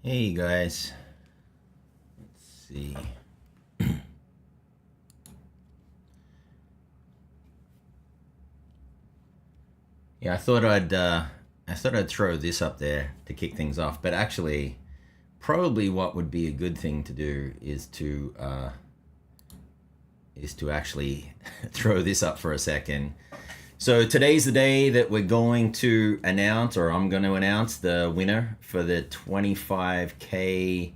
Hey guys, let's see. Yeah, I thought I'd throw this up there to kick things off, but actually, probably what would be a good thing to do is to actually throw this up for a second. So today's the day that we're going to announce, or I'm going to announce the winner for the 25K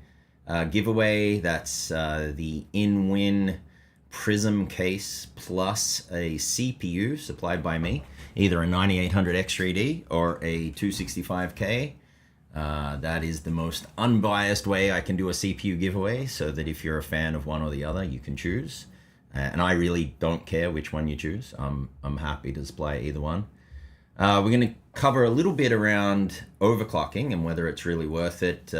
giveaway. That's the InWin Prism case plus a CPU supplied by me, either a 9800X3D or a 265K. That is the most unbiased way I can do a CPU giveaway, so that if you're a fan of one or the other, you can choose. And I really don't care which one you choose. I'm happy to display either one. We're going to cover a little bit around overclocking and whether it's really worth it,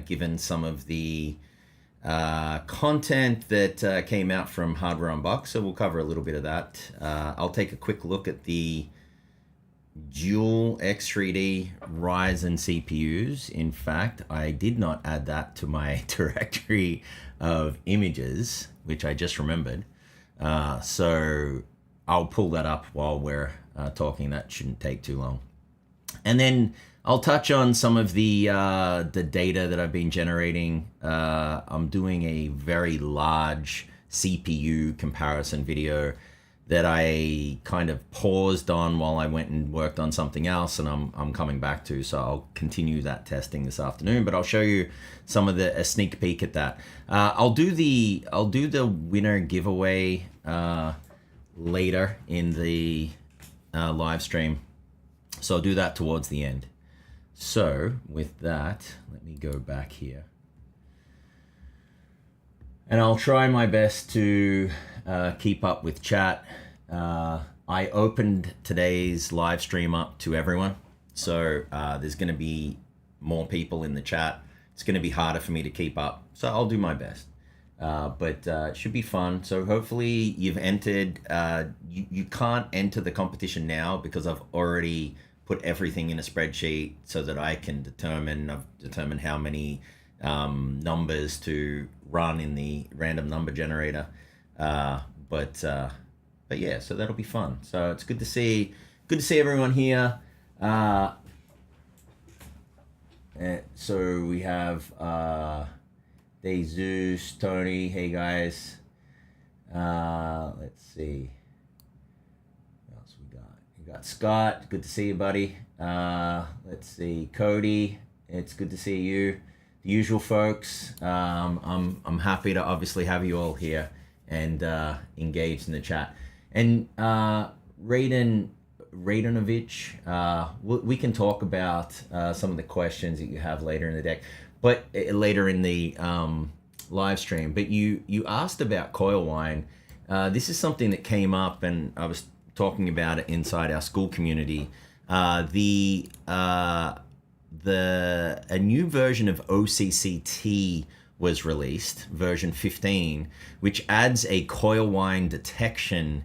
given some of the content that came out from Hardware Unboxed. So we'll cover a little bit of that. I'll take a quick look at the dual X3D Ryzen CPUs. In fact, I did not add that to my directory of images, which I just remembered. So I'll pull that up while we're talking. That shouldn't take too long. And then I'll touch on some of the data that I've been generating. I'm doing a very large CPU comparison video that I kind of paused on while I went and worked on something else, and I'm coming back to. So I'll continue that testing this afternoon, but I'll show you some of a sneak peek at that. I'll do the winner giveaway later in the live stream, so I'll do that towards the end. So with that, let me go back here, and I'll try my best to keep up with chat. I opened today's live stream up to everyone, so there's going to be more people in the chat. It's going to be harder for me to keep up, so I'll do my best. But it should be fun. So hopefully you've entered. You can't enter the competition now because I've already put everything in a spreadsheet so that I can determine how many numbers to run in the random number generator. But yeah, so that'll be fun. So it's good to see everyone here. So we have Jesus, Tony. Hey guys. Let's see. What else we got? We got Scott. Good to see you, buddy. Let's see, Cody. It's good to see you. The usual folks. I'm happy to obviously have you all here and engaged in the chat. And Raidenovich, we can talk about some of the questions that you have later in the deck, but later in the live stream. But you asked about coil wine. This is something that came up, and I was talking about it inside our Skool community. A new version of OCCT was released, version 15, which adds a coil wine detection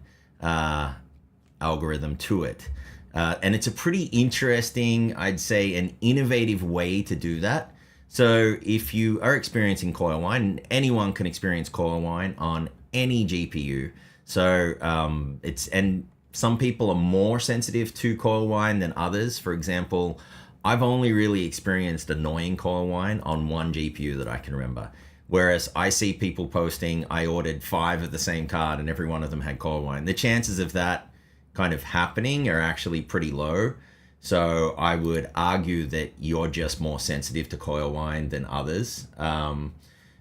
algorithm to it. And it's a pretty interesting, I'd say, an innovative way to do that. So if you are experiencing coil wine, anyone can experience coil wine on any GPU. So and some people are more sensitive to coil wine than others. For example, I've only really experienced annoying coil wine on one GPU that I can remember. Whereas I see people posting, I ordered 5 of the same card and every one of them had coil wine. The chances of that kind of happening are actually pretty low. So I would argue that you're just more sensitive to coil wine than others.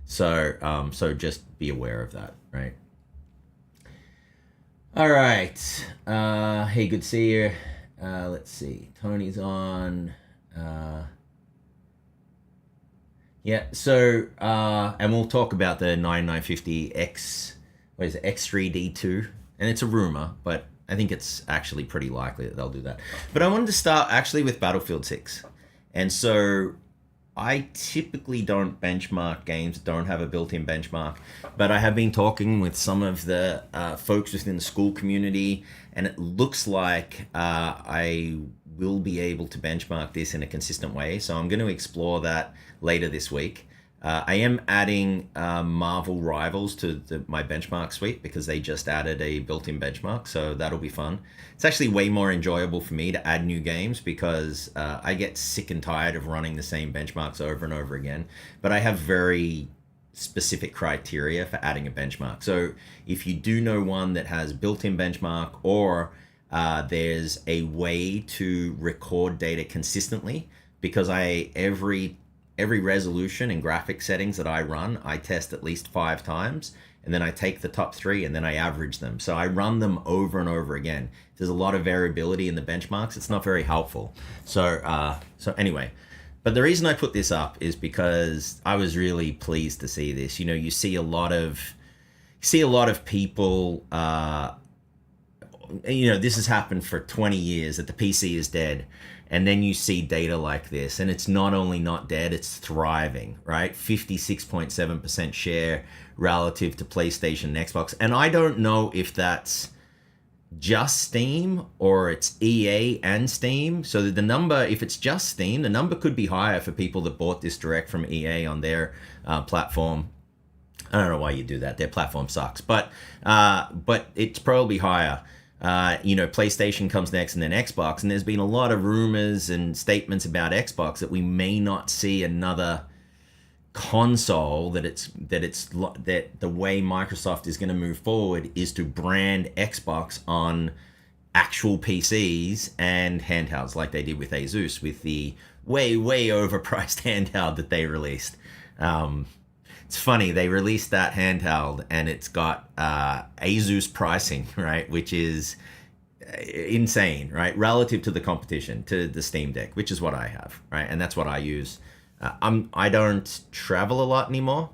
So just be aware of that, right? All right. Hey, good to see you. Let's see. Tony's on. Yeah, so, and we'll talk about the 9950X, X3D2, and it's a rumor, but I think it's actually pretty likely that they'll do that. But I wanted to start actually with Battlefield 6. And so I typically don't benchmark games that don't have a built-in benchmark, but I have been talking with some of the folks within the Skool community, and it looks like I will be able to benchmark this in a consistent way. So I'm going to explore that later this week. I am adding Marvel Rivals to my benchmark suite because they just added a built-in benchmark, so that'll be fun. It's actually way more enjoyable for me to add new games because I get sick and tired of running the same benchmarks over and over again, but I have very specific criteria for adding a benchmark. So if you do know one that has built-in benchmark, or there's a way to record data consistently, because every resolution and graphic settings that I run, I test at least 5 times, and then I take the top 3 and then I average them. So I run them over and over again. There's a lot of variability in the benchmarks. It's not very helpful. So anyway, but the reason I put this up is because I was really pleased to see this. You know, you see a lot of people, you know, this has happened for 20 years that the PC is dead. And then you see data like this, and it's not only not dead, it's thriving, right? 56.7% share relative to PlayStation and Xbox. And I don't know if that's just Steam or it's EA and Steam. So the number, if it's just Steam, the number could be higher for people that bought this direct from EA on their platform. I don't know why you do that. Their platform sucks, but it's probably higher. You know, PlayStation comes next and then Xbox, and there's been a lot of rumors and statements about Xbox that we may not see another console, that the way Microsoft is going to move forward is to brand Xbox on actual PCs and handhelds like they did with Asus, with the way overpriced handheld that they released. It's funny, they released that handheld and it's got Asus pricing, right, which is insane, right, relative to the competition, to the Steam Deck, which is what I have, right, and that's what I use. I don't travel a lot anymore.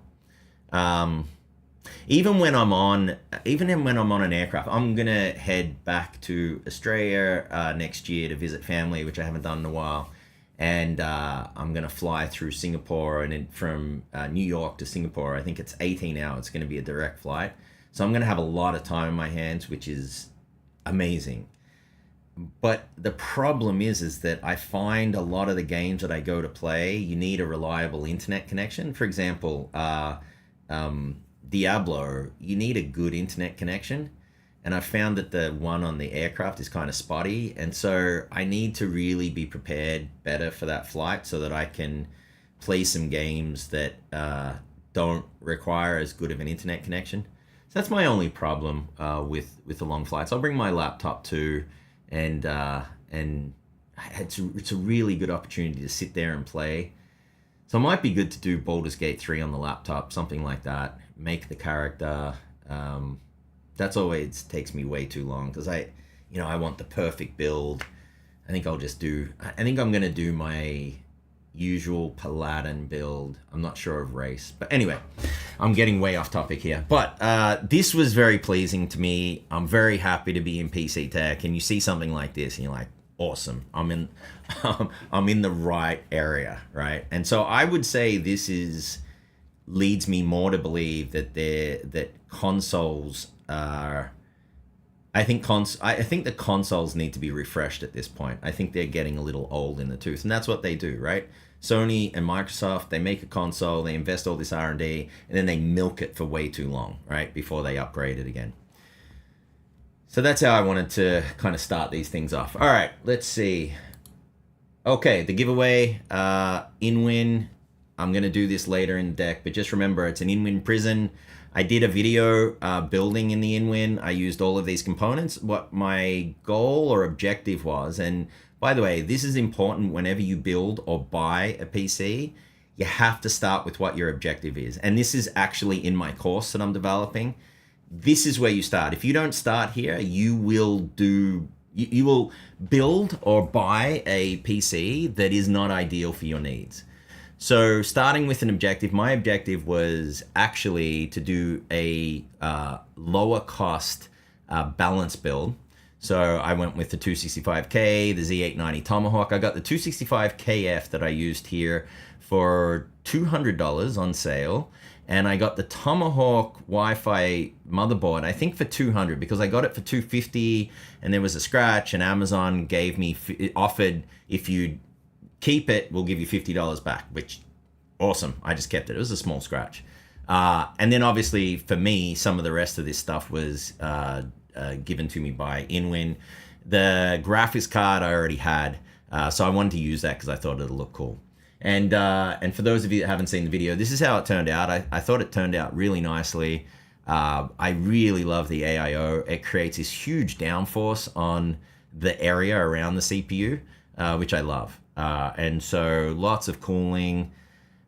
Even when I'm on an aircraft, I'm gonna head back to Australia next year to visit family, which I haven't done in a while. And I'm going to fly through Singapore, and then from New York to Singapore, I think it's 18 hours. It's going to be a direct flight. So I'm going to have a lot of time in my hands, which is amazing. But the problem is that I find a lot of the games that I go to play, you need a reliable internet connection. For example, Diablo, you need a good internet connection. And I found that the one on the aircraft is kind of spotty. And so I need to really be prepared better for that flight so that I can play some games that don't require as good of an internet connection. So that's my only problem with the long flights. I'll bring my laptop too. And it's a really good opportunity to sit there and play. So it might be good to do Baldur's Gate 3 on the laptop, something like that. Make the character... That's always takes me way too long because I want the perfect build. I think I'm going to do my usual Paladin build. I'm not sure of race. But anyway, I'm getting way off topic here. But this was very pleasing to me. I'm very happy to be in PC Tech. And you see something like this and you're like, awesome. I'm in the right area, right? And so I would say this leads me more to believe that consoles are... I think the consoles need to be refreshed at this point. I think they're getting a little old in the tooth, and that's what they do, right? Sony and Microsoft, they make a console, they invest all this R&D, and then they milk it for way too long, right, before they upgrade it again. So that's how I wanted to kind of start these things off. All right, let's see. Okay, the giveaway, InWin. I'm going to do this later in the deck, but just remember, it's an InWin prison. I did a video building in the InWin. I used all of these components, what my goal or objective was. And by the way, this is important whenever you build or buy a PC. You have to start with what your objective is. And this is actually in my course that I'm developing. This is where you start. If you don't start here, you will build or buy a PC that is not ideal for your needs. So starting with an objective, my objective was actually to do a lower cost balance build. So I went with the 265K, the Z890 Tomahawk. I got the 265KF that I used here for $200 on sale. And I got the Tomahawk Wi-Fi motherboard, I think for $200, because I got it for $250 and there was a scratch, and Amazon gave me, offered, if you keep it, we'll give you $50 back, which awesome. I just kept it. It was a small scratch. And then obviously for me, some of the rest of this stuff was given to me by InWin. The graphics card I already had, so I wanted to use that because I thought it'd look cool. And for those of you that haven't seen the video, this is how it turned out. I thought it turned out really nicely. I really love the AIO. It creates this huge downforce on the area around the CPU, which I love. And so lots of cooling.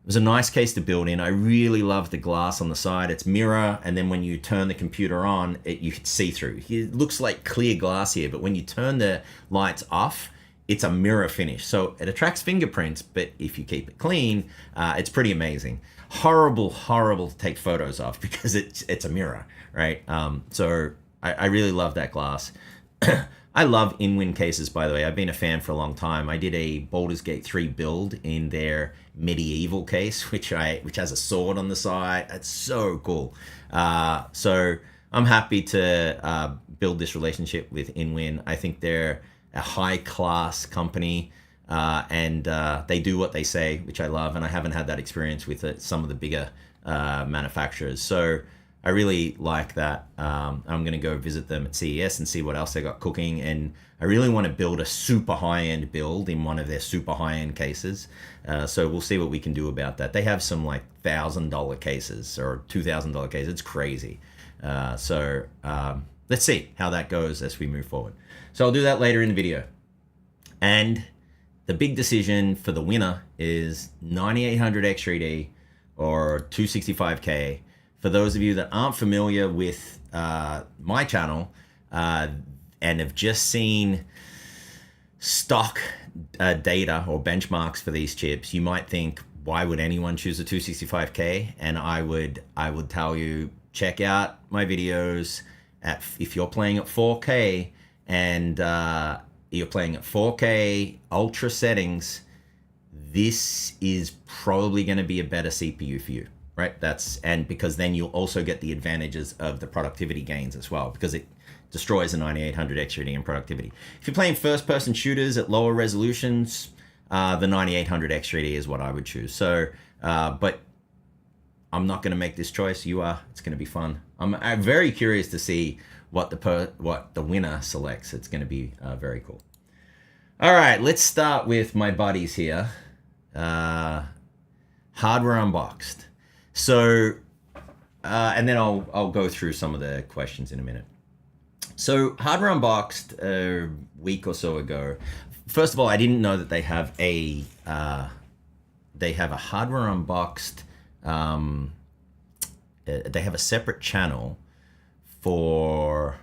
It was a nice case to build in. I really love the glass on the side. It's mirror, and then when you turn the computer on, you can see through. It looks like clear glass here, but when you turn the lights off, it's a mirror finish. So it attracts fingerprints, but if you keep it clean, it's pretty amazing. Horrible to take photos of because it's a mirror, right? So I really love that glass. I love InWin cases, by the way. I've been a fan for a long time. I did a Baldur's Gate 3 build in their medieval case, which has a sword on the side. It's so cool. So I'm happy to build this relationship with InWin. I think they're a high-class company, and they do what they say, which I love, and I haven't had that experience with some of the bigger manufacturers. So I really like that. I'm going to go visit them at CES and see what else they got cooking, and I really want to build a super high-end build in one of their super high-end cases. So we'll see what we can do about that. They have some like $1,000 cases or $2,000 cases. It's crazy. So let's see how that goes as we move forward. So I'll do that later in the video. And the big decision for the winner is 9800X3D or 265K. For those of you that aren't familiar with my channel and have just seen stock data or benchmarks for these chips, you might think, why would anyone choose a 265K? And I would tell you, check out my videos if you're playing at 4K and you're playing at 4K ultra settings, this is probably going to be a better CPU for you, right? And because then you'll also get the advantages of the productivity gains as well, because it destroys a 9800X3D in productivity. If you're playing first-person shooters at lower resolutions, the 9800X3D is what I would choose. So, but I'm not going to make this choice. You are. It's going to be fun. I'm very curious to see what the winner selects. It's going to be very cool. All right, let's start with my buddies here. Hardware Unboxed. So, and then I'll go through some of the questions in a minute. So Hardware Unboxed a week or so ago. First of all, I didn't know that they have a Hardware Unboxed. They have a separate channel for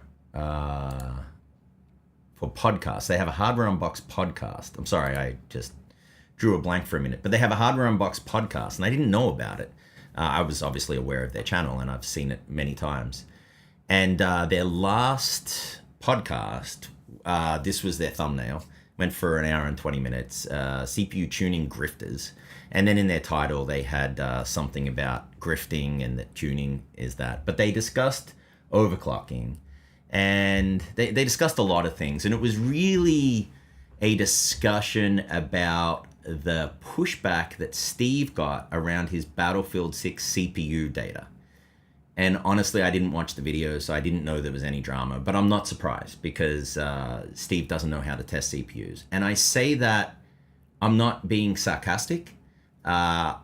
podcasts. They have a Hardware Unboxed podcast. I'm sorry, I just drew a blank for a minute, but they have a Hardware Unboxed podcast, and I didn't know about it. I was obviously aware of their channel, and I've seen it many times. And their last podcast, this was their thumbnail, went for an hour and 20 minutes, CPU tuning grifters. And then in their title, they had something about grifting and that tuning is that. But they discussed overclocking, and they discussed a lot of things. And it was really a discussion about the pushback that Steve got around his Battlefield 6 CPU data. And honestly, I didn't watch the video, so I didn't know there was any drama. But I'm not surprised, because Steve doesn't know how to test CPUs. And I say that I'm not being sarcastic. I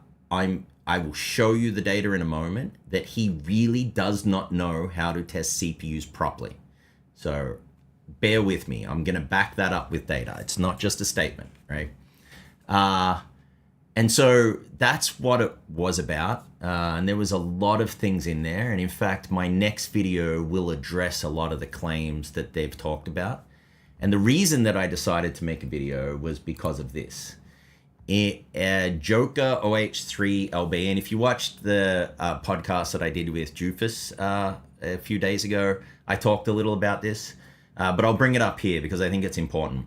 will show you the data in a moment that he really does not know how to test CPUs properly. So bear with me. I'm going to back that up with data. It's not just a statement, right? And so that's what it was about. And there was a lot of things in there. And in fact, my next video will address a lot of the claims that they've talked about. And the reason that I decided to make a video was because of this. Joker OH3LB, and if you watched the podcast that I did with Doofus a few days ago, I talked a little about this. but I'll bring it up here because I think it's important.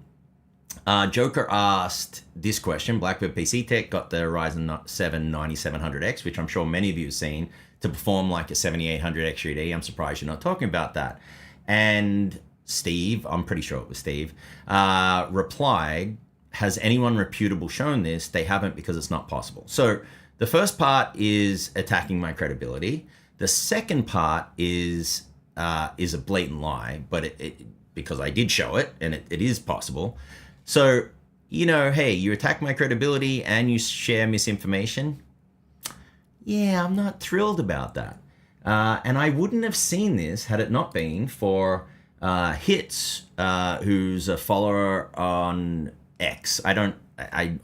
Joker asked this question. Blackbird PC Tech got the Ryzen 7 9700X, which I'm sure many of you have seen, to perform like a 7800 X3D. I'm surprised you're not talking about that. And Steve, I'm pretty sure it was Steve, replied, has anyone reputable shown this? They haven't, because it's not possible. So the first part is attacking my credibility. The second part is a blatant lie, but because I did show it, and it is possible. So, you know, hey, you attack my credibility and you share misinformation. Yeah, I'm not thrilled about that. And I wouldn't have seen this had it not been for Hits, who's a follower on X. I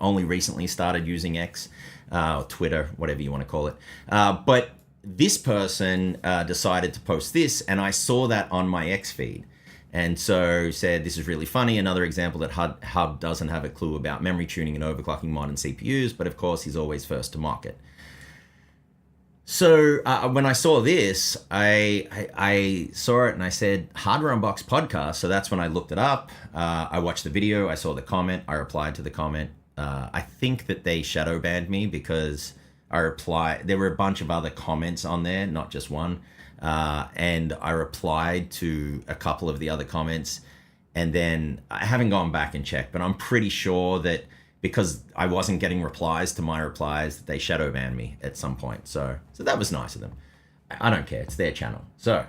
only recently started using X, or Twitter, whatever you want to call it. But this person decided to post this, and I saw that on my X feed. And so said, this is really funny. Another example that Hub doesn't have a clue about memory tuning and overclocking modern CPUs, but of course he's always first to market. So when I saw this, I saw it and I said, Hardware Unboxed podcast. So that's when I looked it up. I watched the video. I saw the comment. I replied to the comment. I think that they shadow banned me because I replied. There were a bunch of other comments on there, not just one. And I replied to a couple of the other comments. And then I haven't gone back and checked, but I'm pretty sure that because I wasn't getting replies to my replies, they shadow banned me at some point. So that was nice of them. I don't care. It's their channel. So,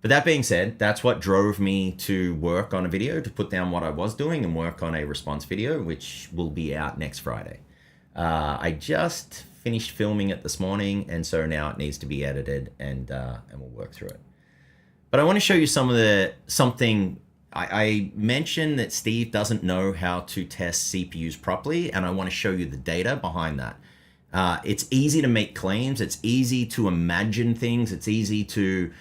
but that being said, that's what drove me to work on a video, to put down what I was doing and work on a response video, which will be out next Friday. I just finished filming it this morning, and so now it needs to be edited, and we'll work through it. But I want to show you something. I mentioned that Steve doesn't know how to test CPUs properly, and I want to show you the data behind that. It's easy to make claims. It's easy to imagine things. It's easy to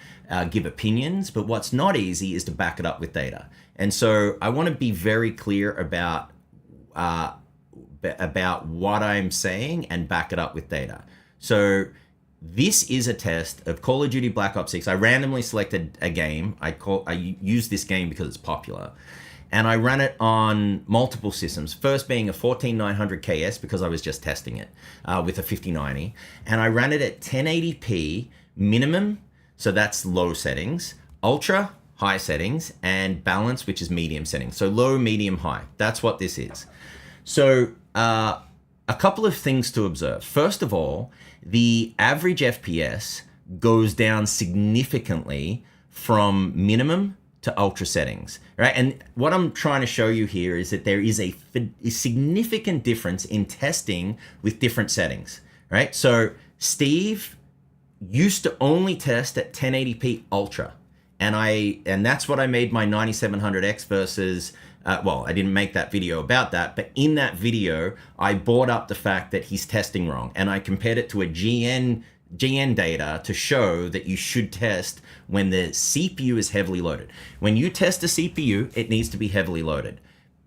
give opinions, but what's not easy is to back it up with data. And so I want to be very clear about what I'm saying and back it up with data. So this is a test of Call of Duty Black Ops 6. I randomly selected a game. I use this game because it's popular. And I ran it on multiple systems. First being a 14900KS because I was just testing it with a 5090. And I ran it at 1080p minimum, so that's low settings, ultra, high settings, and balance, which is medium settings. So low, medium, high. That's what this is. So a couple of things to observe. First of all, the average FPS goes down significantly from minimum to ultra settings, right? And what I'm trying to show you here is that there is a significant difference in testing with different settings, right? So Steve used to only test at 1080p ultra, and that's what I made my 9700X versus. Well, I didn't make that video about that, but in that video, I brought up the fact that he's testing wrong, and I compared it to a GN data to show that you should test when the CPU is heavily loaded. When you test a CPU, it needs to be heavily loaded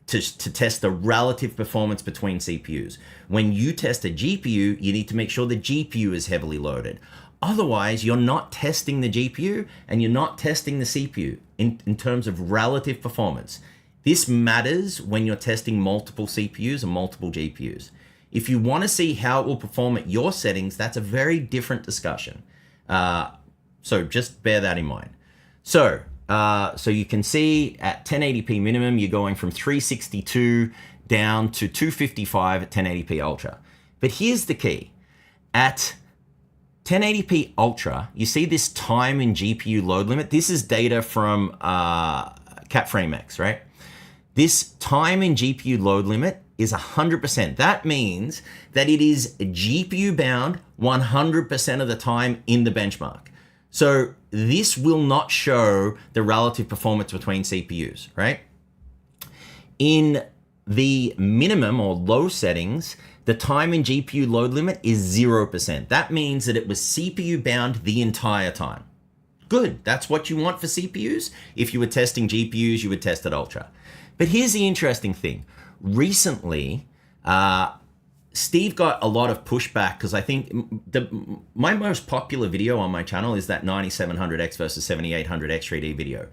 to test the relative performance between CPUs. When you test a GPU, you need to make sure the GPU is heavily loaded. Otherwise, you're not testing the GPU and you're not testing the CPU in terms of relative performance. This matters when you're testing multiple CPUs and multiple GPUs. If you want to see how it will perform at your settings, that's a very different discussion. So just bear that in mind. So you can see at 1080p minimum, you're going from 362 down to 255 at 1080p Ultra. But here's the key. At 1080p Ultra, you see this time in GPU load limit. This is data from CapFrameX, right? This time in GPU load limit is 100%. That means that it is GPU bound 100% of the time in the benchmark. So this will not show the relative performance between CPUs, right? In the minimum or low settings, the time in GPU load limit is 0%. That means that it was CPU bound the entire time. Good, that's what you want for CPUs. If you were testing GPUs, you would test at Ultra. But here's the interesting thing. Recently, Steve got a lot of pushback because I think my most popular video on my channel is that 9700X versus 7800 X3D video.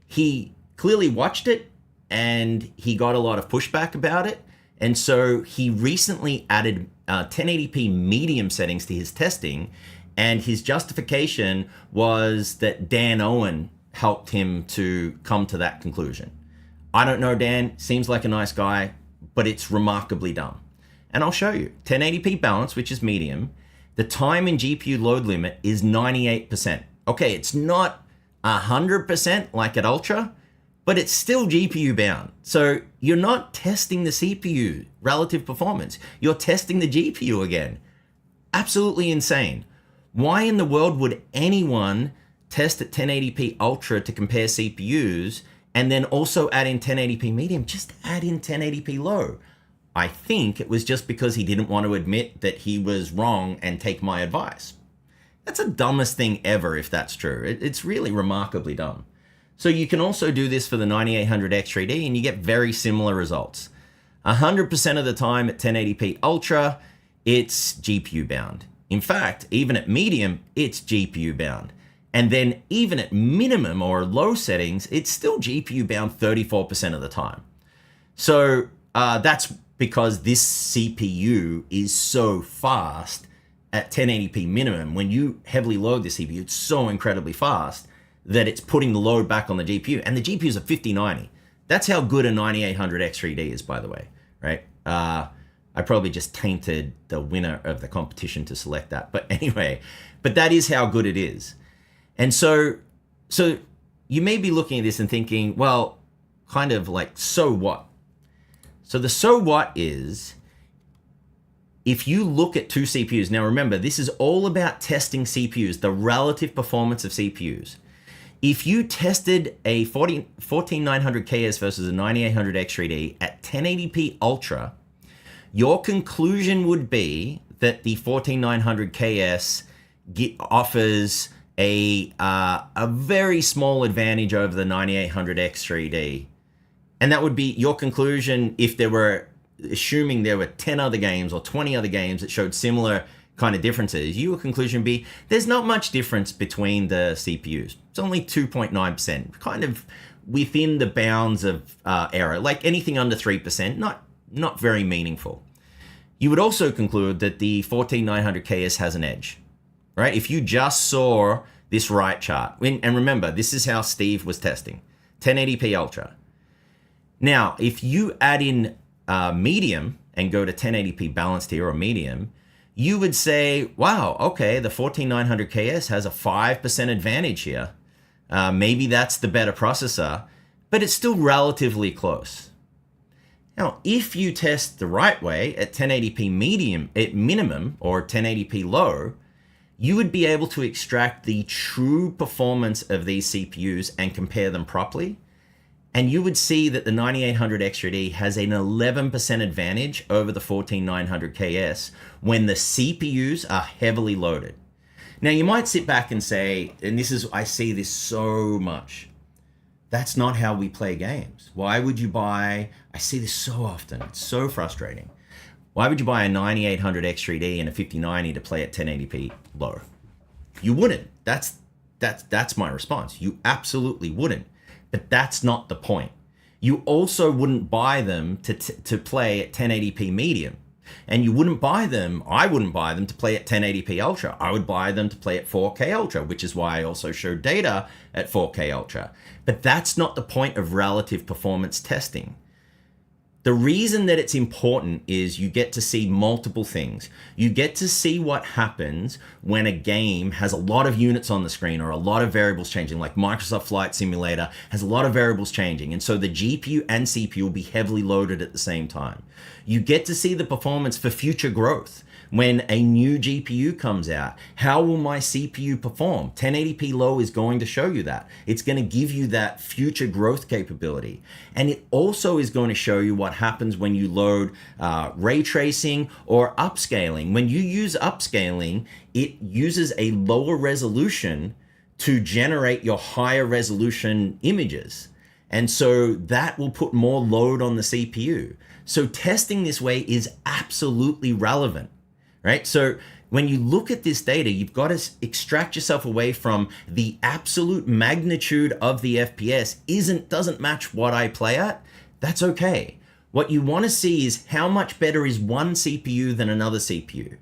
He clearly watched it and he got a lot of pushback about it. And so he recently added 1080p medium settings to his testing. And his justification was that Dan Owen helped him to come to that conclusion. I don't know Dan, seems like a nice guy, but it's remarkably dumb. And I'll show you. 1080p balance, which is medium, the time in GPU load limit is 98%. Okay, it's not 100% like at Ultra, but it's still GPU bound. So you're not testing the CPU relative performance. You're testing the GPU again. Absolutely insane. Why in the world would anyone test at 1080p Ultra to compare CPUs and then also add in 1080p medium? Just add in 1080p low. I think it was just because he didn't want to admit that he was wrong and take my advice. That's the dumbest thing ever if that's true. It's really remarkably dumb. So you can also do this for the 9800X3D and you get very similar results. 100% of the time at 1080p Ultra, it's GPU bound. In fact, even at medium, it's GPU bound. And then even at minimum or low settings, it's still GPU bound 34% of the time. So that's because this CPU is so fast at 1080p minimum. When you heavily load the CPU, it's so incredibly fast that it's putting the load back on the GPU. And the GPU is a 5090. That's how good a 9800X3D is, by the way, right? I probably just tainted the winner of the competition to select that. But anyway, but that is how good it is. And so you may be looking at this and thinking, well, kind of like, so what? So the so what is, if you look at two CPUs, now remember, this is all about testing CPUs, the relative performance of CPUs. If you tested a 14900KS versus a 9800X3D at 1080p Ultra, your conclusion would be that the 14900KS offers a very small advantage over the 9800X3D. And that would be your conclusion if there were, assuming there were 10 other games or 20 other games that showed similar kind of differences, your conclusion would be there's not much difference between the CPUs. It's only 2.9%, kind of within the bounds of error, like anything under 3%, not very meaningful. You would also conclude that the 14900KS has an edge, right? If you just saw this right chart, and remember, this is how Steve was testing, 1080p Ultra. Now, if you add in medium and go to 1080p balanced here or medium, you would say, wow, okay, the 14900KS has a 5% advantage here. Maybe that's the better processor, but it's still relatively close. Now, if you test the right way at 1080p medium at minimum or 1080p low, you would be able to extract the true performance of these CPUs and compare them properly. And you would see that the 9800X3D has an 11% advantage over the 14900KS when the CPUs are heavily loaded. Now you might sit back and say, and this is, I see this so much, that's not how we play games. Why would you buy, I see this so often, it's so frustrating. Why would you buy a 9800X3D and a 5090 to play at 1080p low? You wouldn't. That's my response. You absolutely wouldn't. But that's not the point. You also wouldn't buy them to play at 1080p medium. And you wouldn't buy them, I wouldn't buy them to play at 1080p Ultra. I would buy them to play at 4K Ultra, which is why I also showed data at 4K Ultra. But that's not the point of relative performance testing. The reason that it's important is you get to see multiple things. You get to see what happens when a game has a lot of units on the screen or a lot of variables changing, like Microsoft Flight Simulator has a lot of variables changing. And so the GPU and CPU will be heavily loaded at the same time. You get to see the performance for future growth. When a new GPU comes out, how will my CPU perform? 1080p low is going to show you that. It's going to give you that future growth capability. And it also is going to show you what happens when you load ray tracing or upscaling. When you use upscaling, it uses a lower resolution to generate your higher resolution images. And so that will put more load on the CPU. So testing this way is absolutely relevant. Right? So when you look at this data, you've got to extract yourself away from the absolute magnitude of the FPS doesn't match what I play at. That's okay. What you want to see is how much better is one CPU than another CPU.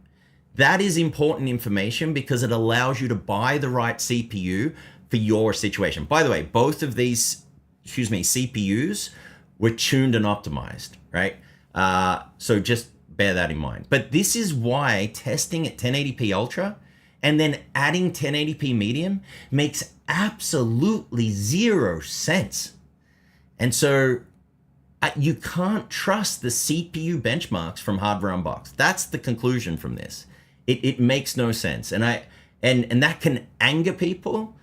That is important information because it allows you to buy the right CPU for your situation. By the way, both of these, CPUs were tuned and optimized, right? So just bear that in mind. But this is why testing at 1080p Ultra and then adding 1080p Medium makes absolutely zero sense. And so you can't trust the CPU benchmarks from Hardware Unboxed. That's the conclusion from this. It makes no sense. And that can anger people.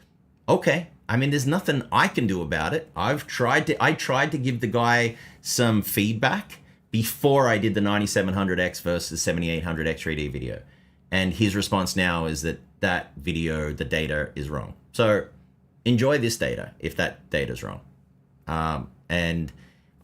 Okay. I mean, there's nothing I can do about it. I tried to give the guy some feedback before I did the 9700X versus 7800 X3D video. And his response now is that video, the data is wrong. So enjoy this data if that data is wrong. And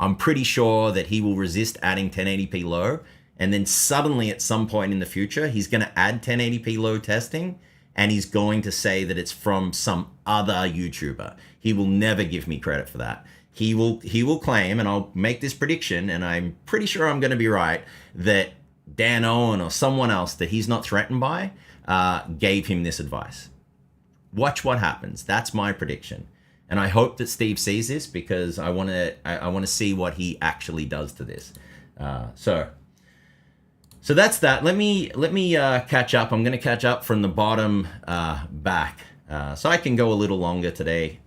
I'm pretty sure that he will resist adding 1080p low. And then suddenly at some point in the future, he's going to add 1080p low testing and he's going to say that it's from some other YouTuber. He will never give me credit for that. He will claim, and I'll make this prediction, and I'm pretty sure I'm going to be right, that Dan Owen or someone else that he's not threatened by gave him this advice. Watch what happens. That's my prediction. And I hope that Steve sees this because I want to see what he actually does to this. So that's that. Let me catch up. I'm going to catch up from the bottom back, so I can go a little longer today.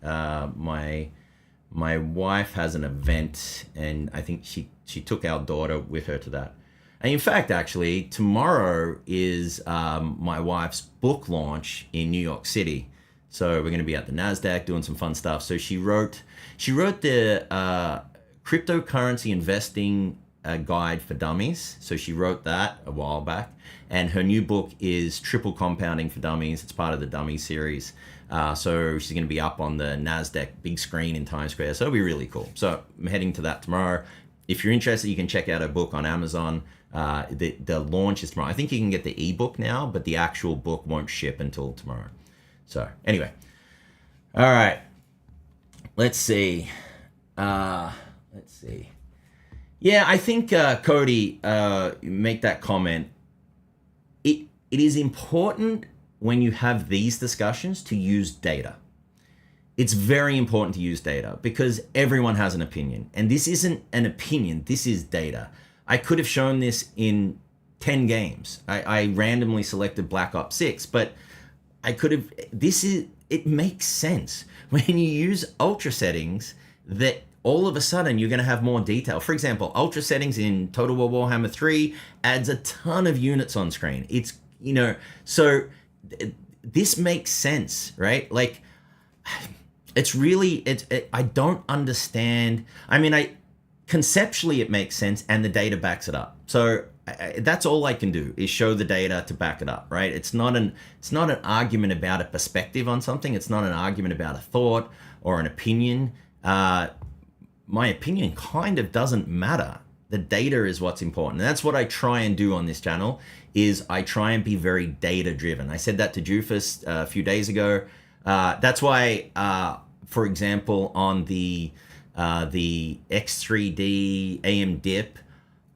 My wife has an event, and I think she took our daughter with her to that. And in fact, actually, tomorrow is my wife's book launch in New York City. So we're going to be at the NASDAQ doing some fun stuff. So she wrote the cryptocurrency investing guide for dummies. So she wrote that a while back. And her new book is Triple Compounding for Dummies. It's part of the Dummy series. So she's going to be up on the NASDAQ big screen in Times Square. So it'll be really cool. So I'm heading to that tomorrow. If you're interested, you can check out her book on Amazon. The launch is tomorrow. I think you can get the ebook now, but the actual book won't ship until tomorrow. So anyway, all right, let's see. Yeah, I think Cody make that comment. It is important when you have these discussions to use data. It's very important to use data because everyone has an opinion, and this isn't an opinion. This is data. I could have shown this in 10 games. I randomly selected Black Ops 6, but I could have, it makes sense when you use ultra settings that all of a sudden you're going to have more detail. For example, ultra settings in Total War Warhammer 3 adds a ton of units on screen. It's, so this makes sense, right? Like, it's really, I don't understand. I mean, conceptually it makes sense and the data backs it up. So that's all I can do is show the data to back it up, right? It's not an argument about a perspective on something. It's not an argument about a thought or an opinion. My opinion kind of doesn't matter. The data is what's important. And that's what I try and do on this channel is I try and be very data driven. I said that to Jufus a few days ago. That's why, for example, on the X3D AM dip,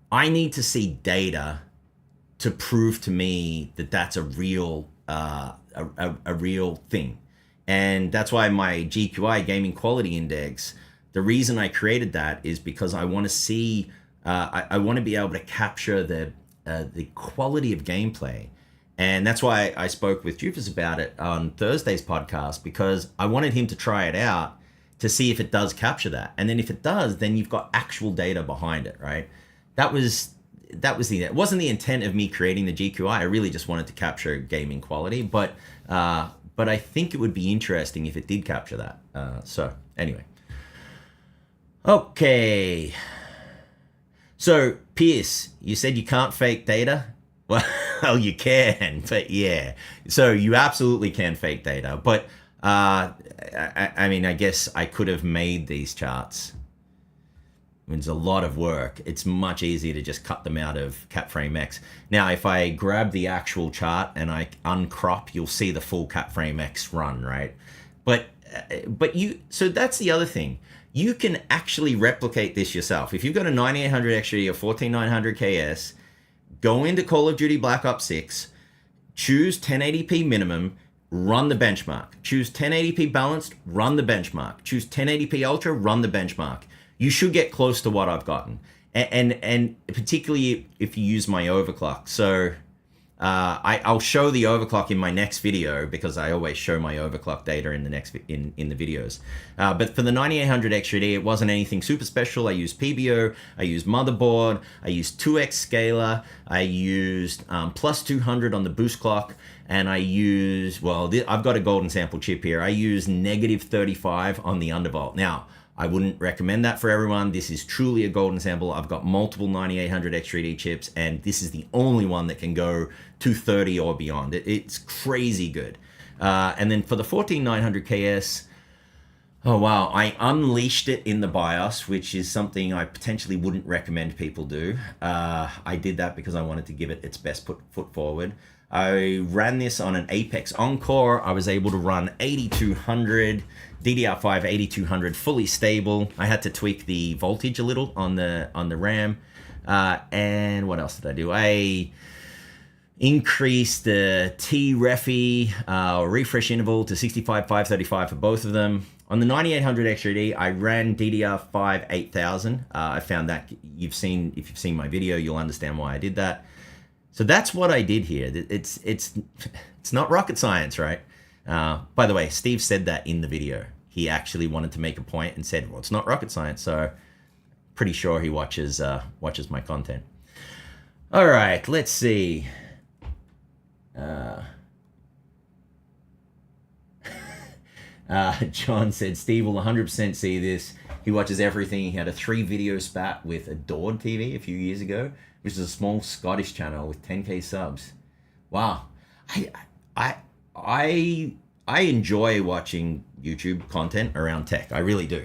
I need to see data to prove to me that that's a real real thing. And that's why my GQI Gaming Quality Index, the reason I created that is because I want to see, I want to be able to capture the quality of gameplay. And that's why I spoke with Jufus about it on Thursday's podcast, because I wanted him to try it out to see if it does capture that. And then if it does, then you've got actual data behind it, right? It wasn't the intent of me creating the GQI. I really just wanted to capture gaming quality, but I think it would be interesting if it did capture that. So anyway, okay. So Pierce, you said you can't fake data. Well, you can, but yeah. So you absolutely can fake data, but I mean, I guess I could have made these charts. it's a lot of work. It's much easier to just cut them out of CapFrame X. Now, if I grab the actual chart and I uncrop, you'll see the full CapFrame X run, right? But so that's the other thing. You can actually replicate this yourself. If you've got a 9800 X3D or 14900 KS, go into Call of Duty Black Ops 6, choose 1080p minimum, run the benchmark. Choose 1080p balanced, run the benchmark. Choose 1080p ultra, run the benchmark. You should get close to what I've gotten. And particularly if you use my overclock. So I'll show the overclock in my next video, because I always show my overclock data in the next in the videos. But for the 9800 X3D, it wasn't anything super special. I used PBO, I used motherboard, I used 2x scaler, I used plus 200 on the boost clock, and I used, well, I've got a golden sample chip here. I used negative 35 on the undervolt. Now, I wouldn't recommend that for everyone. This is truly a golden sample. I've got multiple 9800 X3D chips, and this is the only one that can go 230 or beyond. It's crazy good. And then for the 14900 KS, oh wow, I unleashed it in the BIOS, which is something I potentially wouldn't recommend people do. I did that because I wanted to give it its best foot forward. I ran this on an Apex Encore. I was able to run 8200, DDR5 8200 fully stable. I had to tweak the voltage a little on the RAM. And what else did I do? I increased the T-Refi refresh interval to 65,535 for both of them. On the 9800 X3D, I ran DDR5 8000. I found that if you've seen my video, you'll understand why I did that. So that's what I did here. It's not rocket science, right? By the way, Steve said that in the video. He actually wanted to make a point and said, well, it's not rocket science. So pretty sure he watches my content. All right, let's see. John said, Steve will 100% see this. He watches everything. He had a 3-video spat with Adored TV a few years ago, which is a small Scottish channel with 10K subs. Wow. I enjoy watching YouTube content around tech. I really do.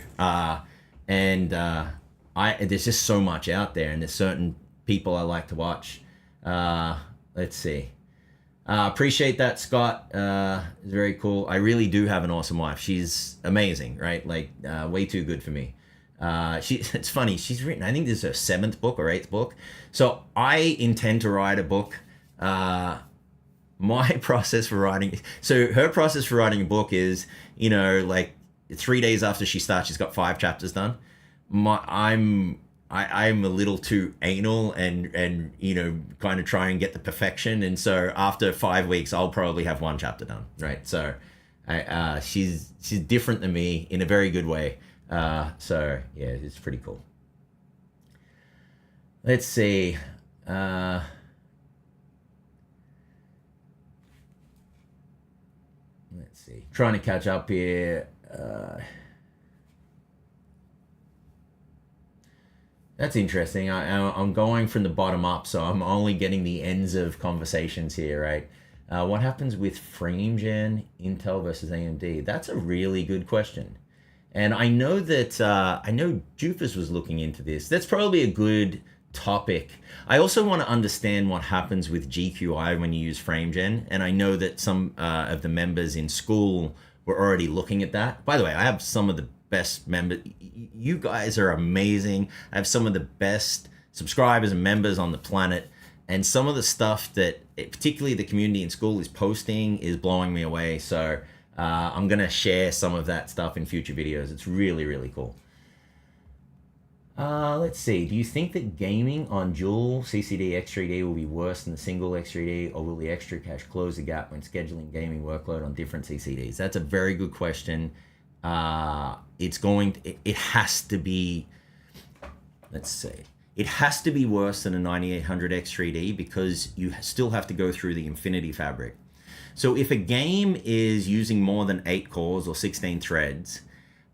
There's just so much out there, and there's certain people I like to watch. Let's see. Appreciate that, Scott. It's very cool. I really do have an awesome wife. She's amazing, right? Like, way too good for me. It's funny. She's written, I think this is her 7th book or 8th book. So I intend to write a book. My process for writing, so her process for writing a book is, like 3 days after she starts, she's got 5 chapters done. I'm a little too anal and kind of try and get the perfection. And so after 5 weeks, I'll probably have 1 chapter done, right? So she's different than me in a very good way. So yeah, it's pretty cool. Let's see. Let's see. Trying to catch up here. That's interesting. I'm going from the bottom up, so I'm only getting the ends of conversations here, right? What happens with frame gen, Intel versus AMD? That's a really good question. And I know that, I know Jufus was looking into this. That's probably a good topic. I also want to understand what happens with GQI when you use frame gen. And I know that some of the members in Skool were already looking at that. By the way, I have some of the best members. You guys are amazing. I have some of the best subscribers and members on the planet. And some of the stuff that, particularly the community in Skool is posting, is blowing me away. So I'm going to share some of that stuff in future videos. It's really, really cool. Let's see. Do you think that gaming on dual CCD X3D will be worse than the single X3D, or will the extra cache close the gap when scheduling gaming workload on different CCDs? That's a very good question. It has to be, let's see. It has to be worse than a 9800 X3D because you still have to go through the Infinity Fabric. So if a game is using more than 8 cores or 16 threads,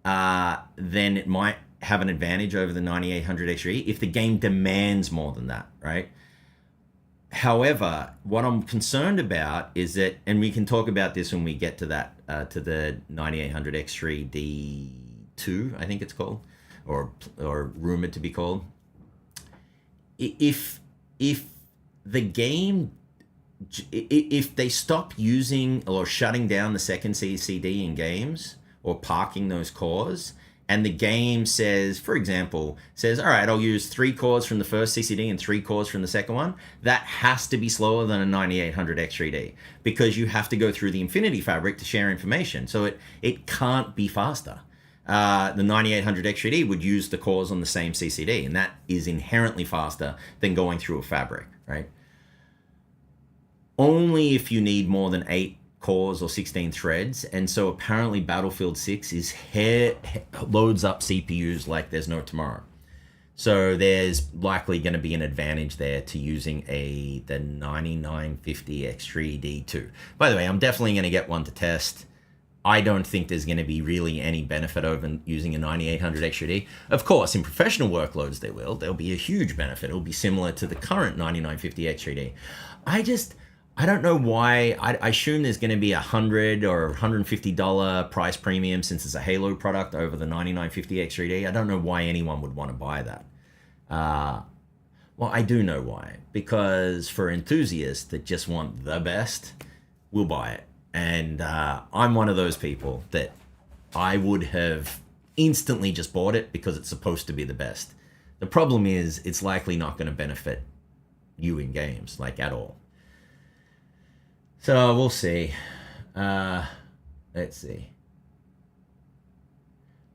then it might have an advantage over the 9800 X3D if the game demands more than that, right? However, what I'm concerned about is that, and we can talk about this when we get to that, to the 9800 X3D2, I think it's called, or rumored to be called. If the game, if they stop using or shutting down the second CCD in games or parking those cores, and the game says, for example, all right, I'll use 3 cores from the first CCD and 3 cores from the second one, that has to be slower than a 9800 X3D, because you have to go through the Infinity Fabric to share information. So it can't be faster. The 9800 X3D would use the cores on the same CCD, and that is inherently faster than going through a fabric, right? Only if you need more than 8 cores or 16 threads. And so apparently Battlefield 6 loads up CPUs like there's no tomorrow. So there's likely going to be an advantage there to using the 9950X3D2. By the way, I'm definitely going to get one to test. I don't think there's going to be really any benefit over using a 9800 X3D. Of course, in professional workloads, there'll be a huge benefit. It'll be similar to the current 9950 X3D. I don't know why. I assume there's going to be $100 or $150 price premium since it's a Halo product over the 9950 X3D. I don't know why anyone would want to buy that. Well, I do know why. Because for enthusiasts that just want the best, we'll buy it. And I'm one of those people that I would have instantly just bought it because it's supposed to be the best. The problem is it's likely not going to benefit you in games, like at all. So we'll see. Let's see.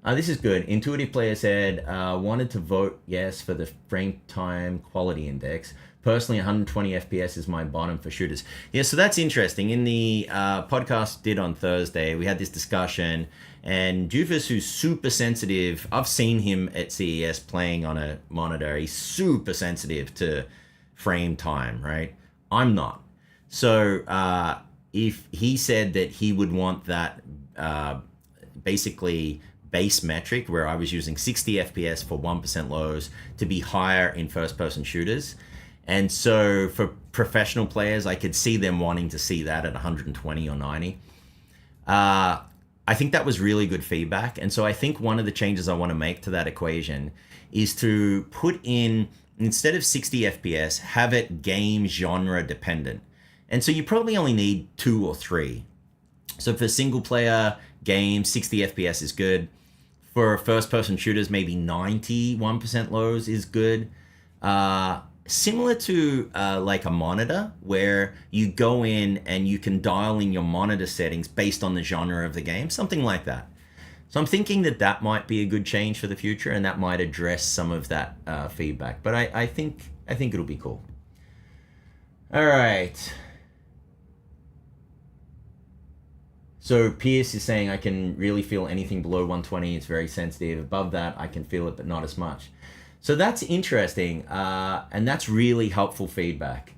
This is good. Intuitive Player said, wanted to vote yes for the frame time quality index. Personally, 120 FPS is my bottom for shooters. Yeah, so that's interesting. In the podcast did on Thursday, we had this discussion, and Jufus, who's super sensitive, I've seen him at CES playing on a monitor. He's super sensitive to frame time, right? I'm not. So if he said that he would want that basically base metric where I was using 60 FPS for 1% lows to be higher in first-person shooters. And so for professional players, I could see them wanting to see that at 120 or 90. I think that was really good feedback. And so I think one of the changes I want to make to that equation is to put in, instead of 60 FPS, have it game genre dependent. And so you probably only need 2 or 3. So for single player games, 60 FPS is good. For first person shooters, maybe 91% lows is good. Similar to like a monitor, where you go in and you can dial in your monitor settings based on the genre of the game, something like that. So I'm thinking that might be a good change for the future, and that might address some of that feedback. But I think it'll be cool. All right. So Pierce is saying, I can really feel anything below 120. It's very sensitive. Above that, I can feel it, but not as much. So that's interesting, and that's really helpful feedback.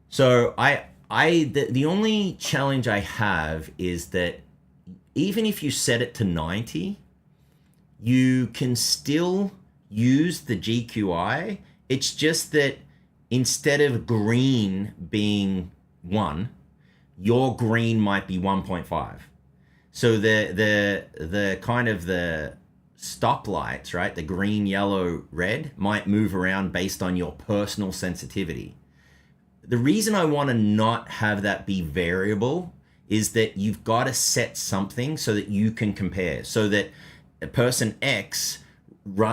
So the only challenge I have is that even if you set it to 90, you can still use the GQI. It's just that instead of green being 1, your green might be 1.5. So the kind of the stoplights, right? The green, yellow, red might move around based on your personal sensitivity. The reason I want to not have that be variable is that you've got to set something so that you can compare, so that person X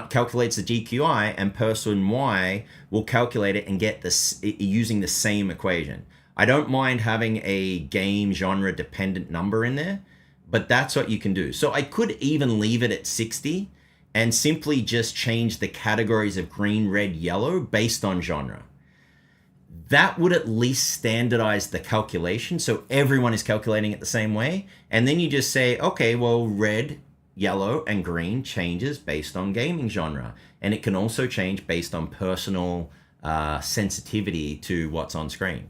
calculates the GQI and person Y will calculate it and get this using the same equation. I don't mind having a game genre dependent number in there, but that's what you can do. So I could even leave it at 60 and simply just change the categories of green, red, yellow based on genre. That would at least standardize the calculation, so everyone is calculating it the same way. And then you just say, okay, well, red, yellow, and green changes based on gaming genre. And it can also change based on personal sensitivity to what's on screen.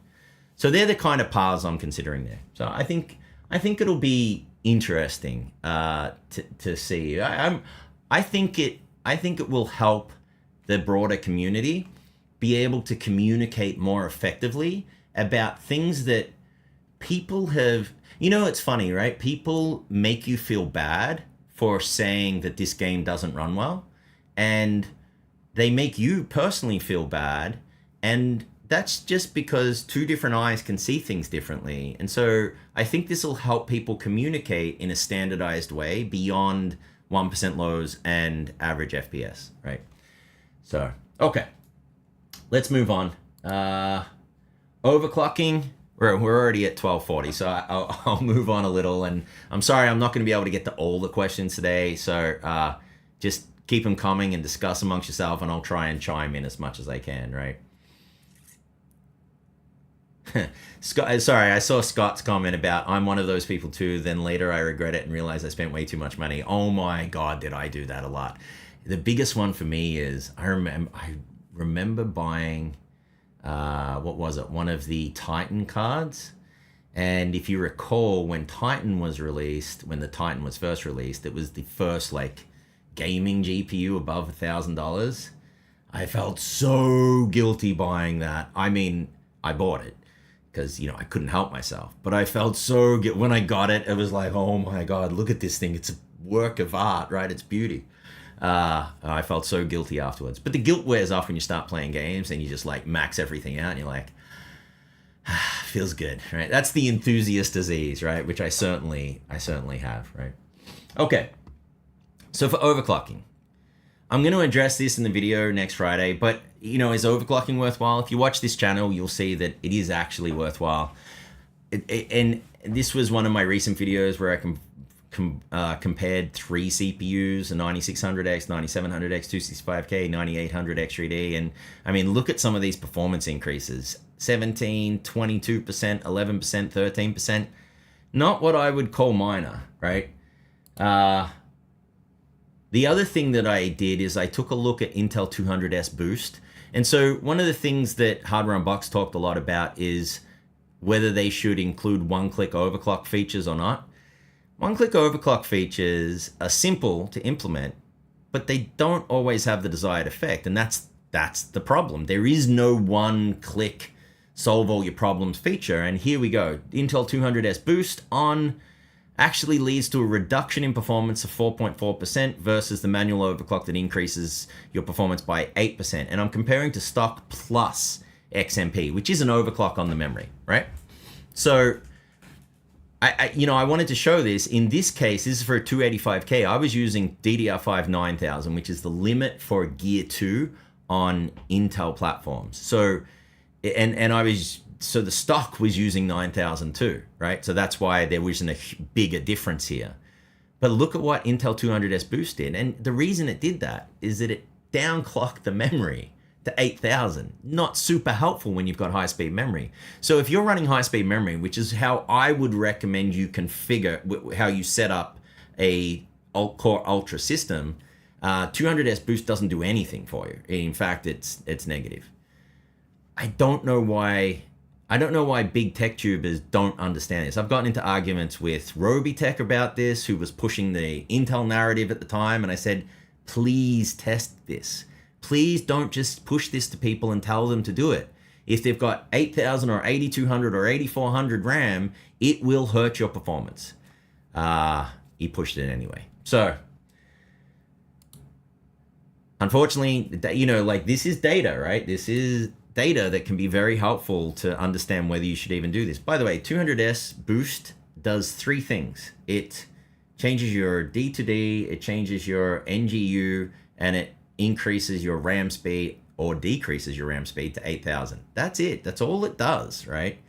So they're the kind of paths I'm considering there. So I think it'll be interesting to see. I think it will help the broader community be able to communicate more effectively about things that people have. You know, it's funny, right? People make you feel bad for saying that this game doesn't run well, and they make you personally feel bad, and that's just because two different eyes can see things differently. And so I think this will help people communicate in a standardized way beyond 1% lows and average FPS, right? So, okay, let's move on. Overclocking, we're already at 12:40, so I'll move on a little. And I'm sorry, I'm not going to be able to get to all the questions today, so just keep them coming and discuss amongst yourself, and I'll try and chime in as much as I can, right? Scott, sorry, I saw Scott's comment about I'm one of those people too, then later I regret it and realize I spent way too much money. Oh my God, did I do that a lot. The biggest one for me is I remember buying, what was it? One of the Titan cards. And if you recall, when Titan was released, when the Titan was first released, it was the first like gaming GPU above $1,000. I felt so guilty buying that. I mean, I bought it because, you know, I couldn't help myself, but I felt so good when I got it. It was like, oh my God, look at this thing. It's a work of art, right? It's beauty. I felt so guilty afterwards, but the guilt wears off when you start playing games and you just like max everything out and you're like, feels good, right? That's the enthusiast disease, right? Which I certainly have, right? Okay. So for overclocking, I'm going to address this in the video next Friday, but you know, is overclocking worthwhile? If you watch this channel, you'll see that it is actually worthwhile. And this was one of my recent videos where I compared three CPUs, a 9600X, 9700X, 265K, 9800 X3D. And I mean, look at some of these performance increases, 17, 22%, 11%, 13%. Not what I would call minor, right? The other thing that I did is I took a look at Intel 200S Boost. And so one of the things that Hardware Unboxed talked a lot about is whether they should include one-click overclock features or not. One-click overclock features are simple to implement, but they don't always have the desired effect. And that's the problem. There is no one-click solve all your problems feature. And here we go. Intel 200S Boost on actually leads to a reduction in performance of 4.4% versus the manual overclock that increases your performance by 8%. And I'm comparing to stock plus XMP, which is an overclock on the memory, right? So I wanted to show this. In this case, this is for a 285K. I was using DDR5 9000, which is the limit for Gear 2 on Intel platforms. So, so the stock was using 9000 too, right? So that's why there wasn't a bigger difference here. But look at what Intel 200S Boost did. And the reason it did that is that it downclocked the memory to 8000. Not super helpful when you've got high-speed memory. So if you're running high-speed memory, which is how I would recommend you configure, how you set up a Core Ultra system, 200S Boost doesn't do anything for you. In fact, it's negative. I don't know why big tech tubers don't understand this. I've gotten into arguments with Robitech about this, who was pushing the Intel narrative at the time, and I said, please test this. Please don't just push this to people and tell them to do it. If they've got 8000 or 8200 or 8400 RAM, it will hurt your performance. He pushed it anyway. So, unfortunately, you know, like this is data, right? This is data that can be very helpful to understand whether you should even do this. By the way, 200S Boost does three things. It changes your D to D, it changes your NGU, and it increases your RAM speed or decreases your RAM speed to 8000. That's it. That's all it does, right?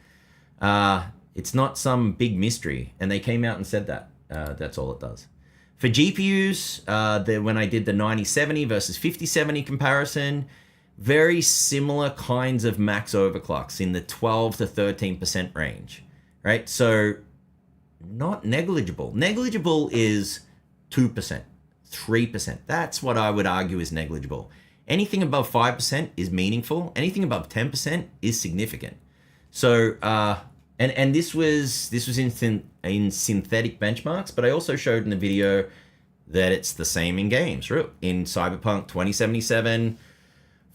It's not some big mystery. And they came out and said that. That's all it does. For GPUs, when I did the 9070 versus 5070 comparison, very similar kinds of max overclocks in the 12 to 13% range, right? So not negligible. Negligible is 2%, 3%. That's what I would argue is negligible. Anything above 5% is meaningful. Anything above 10% is significant. So, and this was in synthetic benchmarks, but I also showed in the video that it's the same in games. In Cyberpunk 2077,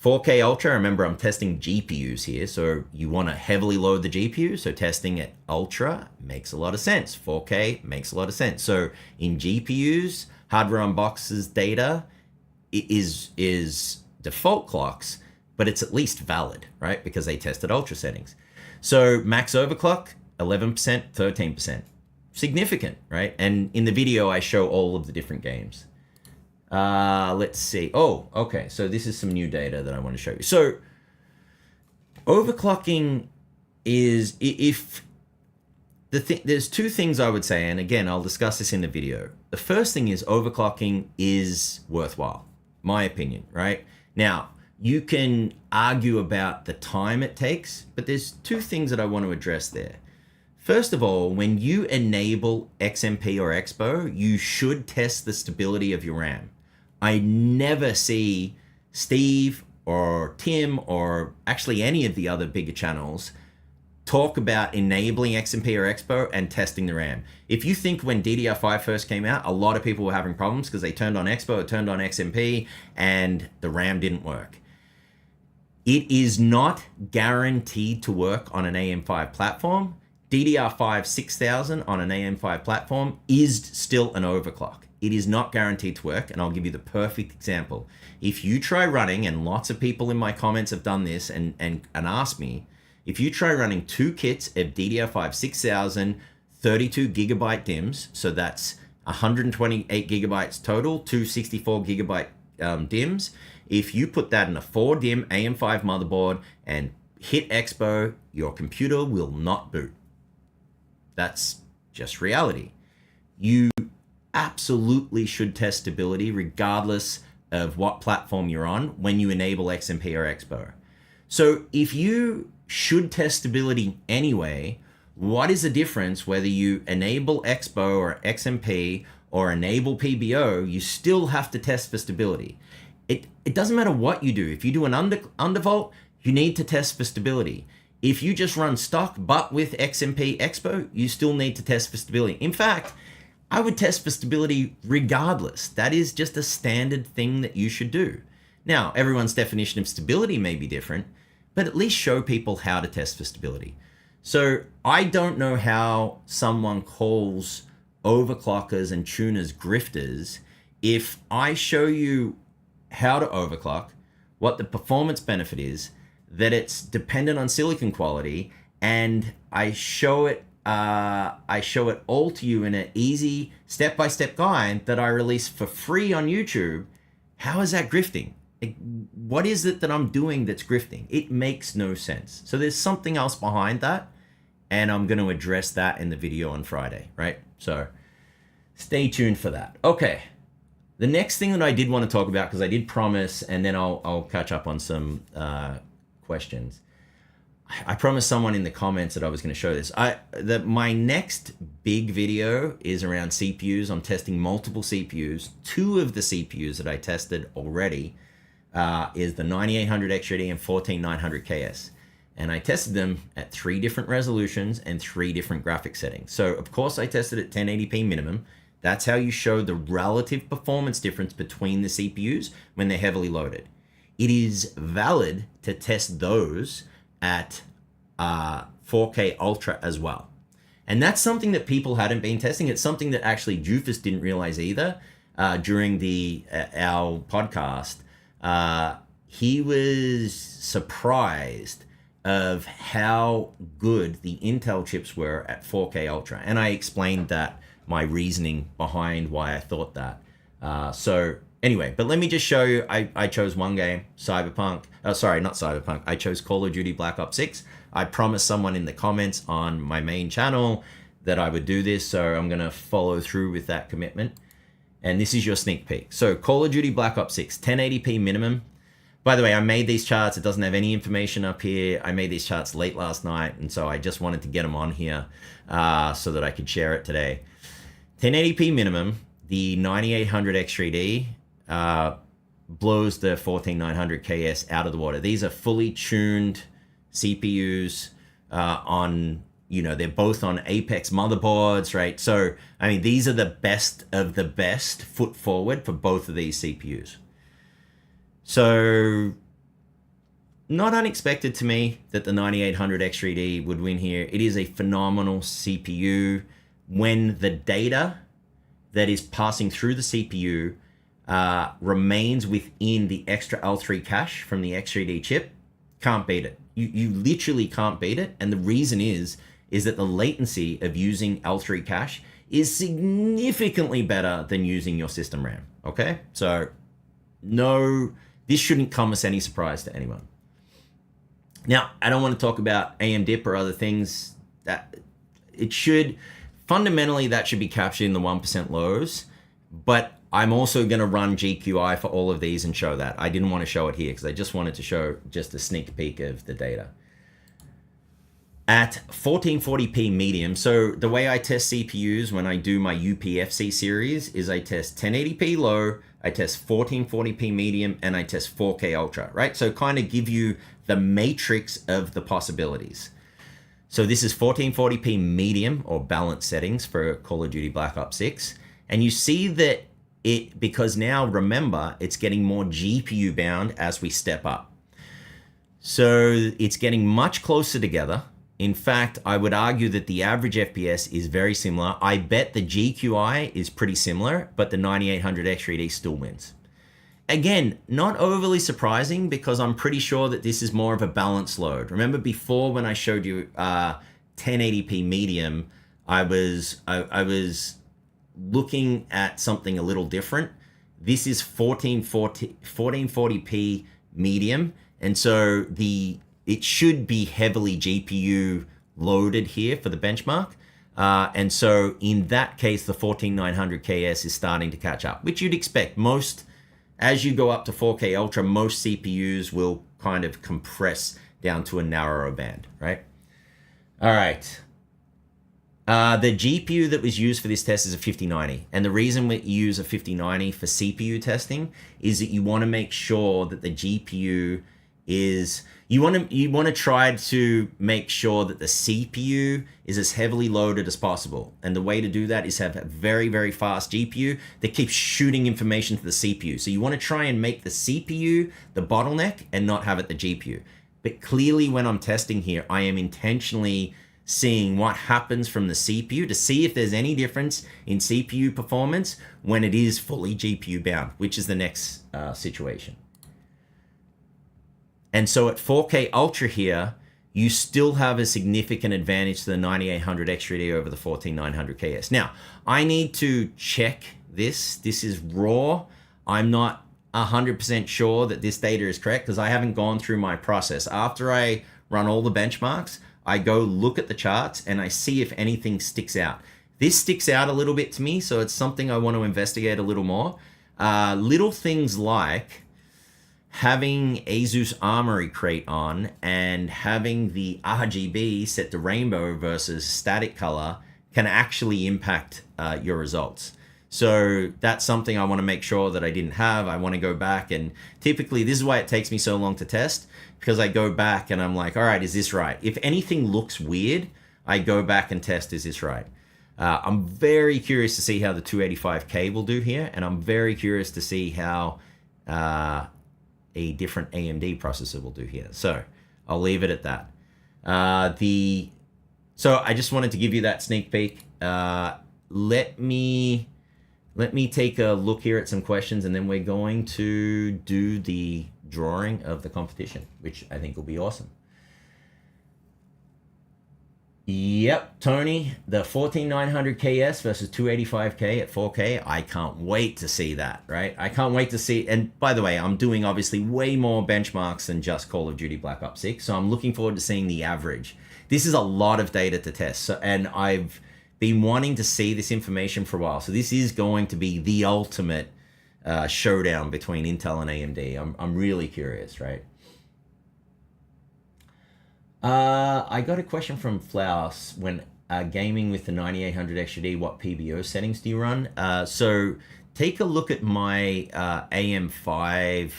4K Ultra, remember I'm testing GPUs here, so you want to heavily load the GPU, so testing at Ultra makes a lot of sense. 4K makes a lot of sense. So in GPUs, Hardware Unboxed's data is default clocks, but it's at least valid, right? Because they tested ultra settings. So max overclock, 11%, 13%. Significant, right? And in the video, I show all of the different games. Let's see. Oh, okay. So this is some new data that I want to show you. So overclocking is, there's two things I would say, and again, I'll discuss this in the video. The first thing is overclocking is worthwhile, my opinion, right? Now, you can argue about the time it takes, but there's two things that I want to address there. First of all, when you enable XMP or Expo, you should test the stability of your RAM. I never see Steve or Tim or actually any of the other bigger channels talk about enabling XMP or Expo and testing the RAM. If you think when DDR5 first came out, a lot of people were having problems because they turned on Expo or turned on XMP and the RAM didn't work. It is not guaranteed to work on an AM5 platform. DDR5 6000 on an AM5 platform is still an overclock. It is not guaranteed to work, and I'll give you the perfect example. If you try running, and lots of people in my comments have done this and asked me, if you try running two kits of DDR5 6000 32 gigabyte DIMMs, so that's 128 gigabytes total, two 64 gigabyte DIMMs. If you put that in a 4 DIMM AM5 motherboard and hit Expo, your computer will not boot. That's just reality. You absolutely should test stability regardless of what platform you're on when you enable XMP or Expo. So if you should test stability anyway, what is the difference whether you enable Expo or XMP or enable PBO? You still have to test for stability. It doesn't matter what you do. If you do an undervolt, you need to test for stability. If you just run stock but with XMP Expo, you still need to test for stability. In fact, I would test for stability regardless. That is just a standard thing that you should do. Now, everyone's definition of stability may be different, but at least show people how to test for stability. So I don't know how someone calls overclockers and tuners grifters if I show you how to overclock, what the performance benefit is, that it's dependent on silicon quality, and I show it all to you in an easy step-by-step guide that I release for free on YouTube. How is that grifting? What is it that I'm doing that's grifting? It makes no sense. So there's something else behind that, and I'm going to address that in the video on Friday, right? So stay tuned for that. Okay. The next thing that I did want to talk about, because I did promise, and then I'll catch up on some questions. I promised someone in the comments that I was going to show this. My next big video is around CPUs. I'm testing multiple CPUs. Two of the CPUs that I tested already is the 9800X3D and 14900KS. And I tested them at 3 different resolutions and 3 different graphic settings. So of course I tested at 1080p minimum. That's how you show the relative performance difference between the CPUs when they're heavily loaded. It is valid to test those at 4K Ultra as well. And that's something that people hadn't been testing. It's something that actually Jufus didn't realize either during our podcast. He was surprised of how good the Intel chips were at 4K Ultra. And I explained that, my reasoning behind why I thought that. So anyway, but let me just show you, I chose one game, Cyberpunk. Sorry, not Cyberpunk. I chose Call of Duty Black Ops 6. I promised someone in the comments on my main channel that I would do this, so I'm gonna follow through with that commitment. And this is your sneak peek. So Call of Duty Black Ops 6, 1080p minimum. By the way, I made these charts. It doesn't have any information up here. I made these charts late last night, and so I just wanted to get them on here so that I could share it today. 1080p minimum, the 9800X3D blows the 14900KS out of the water. These are fully tuned CPUs on, they're both on Apex motherboards, right? So, I mean, these are the best of the best foot forward for both of these CPUs. So, not unexpected to me that the 9800X3D would win here. It is a phenomenal CPU when the data that is passing through the CPU remains within the extra L3 cache from the X3D chip, can't beat it. You literally can't beat it. And the reason is that the latency of using L3 cache is significantly better than using your system RAM. Okay, so no, this shouldn't come as any surprise to anyone. Now, I don't want to talk about AM dip or other things. That it should, fundamentally, that should be captured in the 1% lows, but I'm also going to run GQI for all of these and show that. I didn't want to show it here because I just wanted to show just a sneak peek of the data. At 1440p medium, so the way I test CPUs when I do my UPFC series is I test 1080p low, I test 1440p medium, and I test 4K ultra, right? So kind of give you the matrix of the possibilities. So this is 1440p medium or balanced settings for Call of Duty Black Ops 6. And you see that because now remember, it's getting more GPU bound as we step up. So it's getting much closer together. In fact, I would argue that the average FPS is very similar. I bet the GQI is pretty similar, but the 9800X3D still wins. Again, not overly surprising because I'm pretty sure that this is more of a balanced load. Remember before when I showed you 1080p medium, I was looking at something a little different. This is 1440p medium, and so it should be heavily GPU loaded here for the benchmark. And so in that case, the 14900KS is starting to catch up, which you'd expect. As you go up to 4K Ultra, most CPUs will kind of compress down to a narrower band, right? All right. The GPU that was used for this test is a 5090. And the reason we use a 5090 for CPU testing is that you want to make sure that the GPU is, you want to try to make sure that the CPU is as heavily loaded as possible. And the way to do that is have a very, very fast GPU that keeps shooting information to the CPU. So you want to try and make the CPU the bottleneck and not have it the GPU. But clearly when I'm testing here, I am intentionally seeing what happens from the CPU to see if there's any difference in CPU performance when it is fully GPU bound, which is the next situation. And so at 4K Ultra here, you still have a significant advantage to the 9800X3D over the 14900KS. Now, I need to check this. This is raw. I'm not 100% sure that this data is correct because I haven't gone through my process. After I run all the benchmarks, I go look at the charts and I see if anything sticks out. This sticks out a little bit to me, so it's something I want to investigate a little more. Little things like having Asus Armory crate on and having the RGB set to rainbow versus static color can actually impact your results. So that's something I want to make sure that I didn't have. I want to go back, and typically this is why it takes me so long to test, because I go back and I'm like, all right, is this right? If anything looks weird, I go back and test, is this right? I'm very curious to see how the 285K will do here, and I'm very curious to see how a different AMD processor will do here. So I'll leave it at that. So I just wanted to give you that sneak peek. Let me take a look here at some questions, and then we're going to do the drawing of the competition, which I think will be awesome. Yep, Tony, the 14900KS versus 285K at 4K. I can't wait to see that, right? I can't wait to see. And by the way, I'm doing obviously way more benchmarks than just Call of Duty Black Ops 6. So I'm looking forward to seeing the average. This is a lot of data to test. So, and I've been wanting to see this information for a while. So this is going to be the ultimate showdown between Intel and AMD. I'm really curious, right? I got a question from Flaus. When gaming with the 9800X3D, what PBO settings do you run? So take a look at my AM5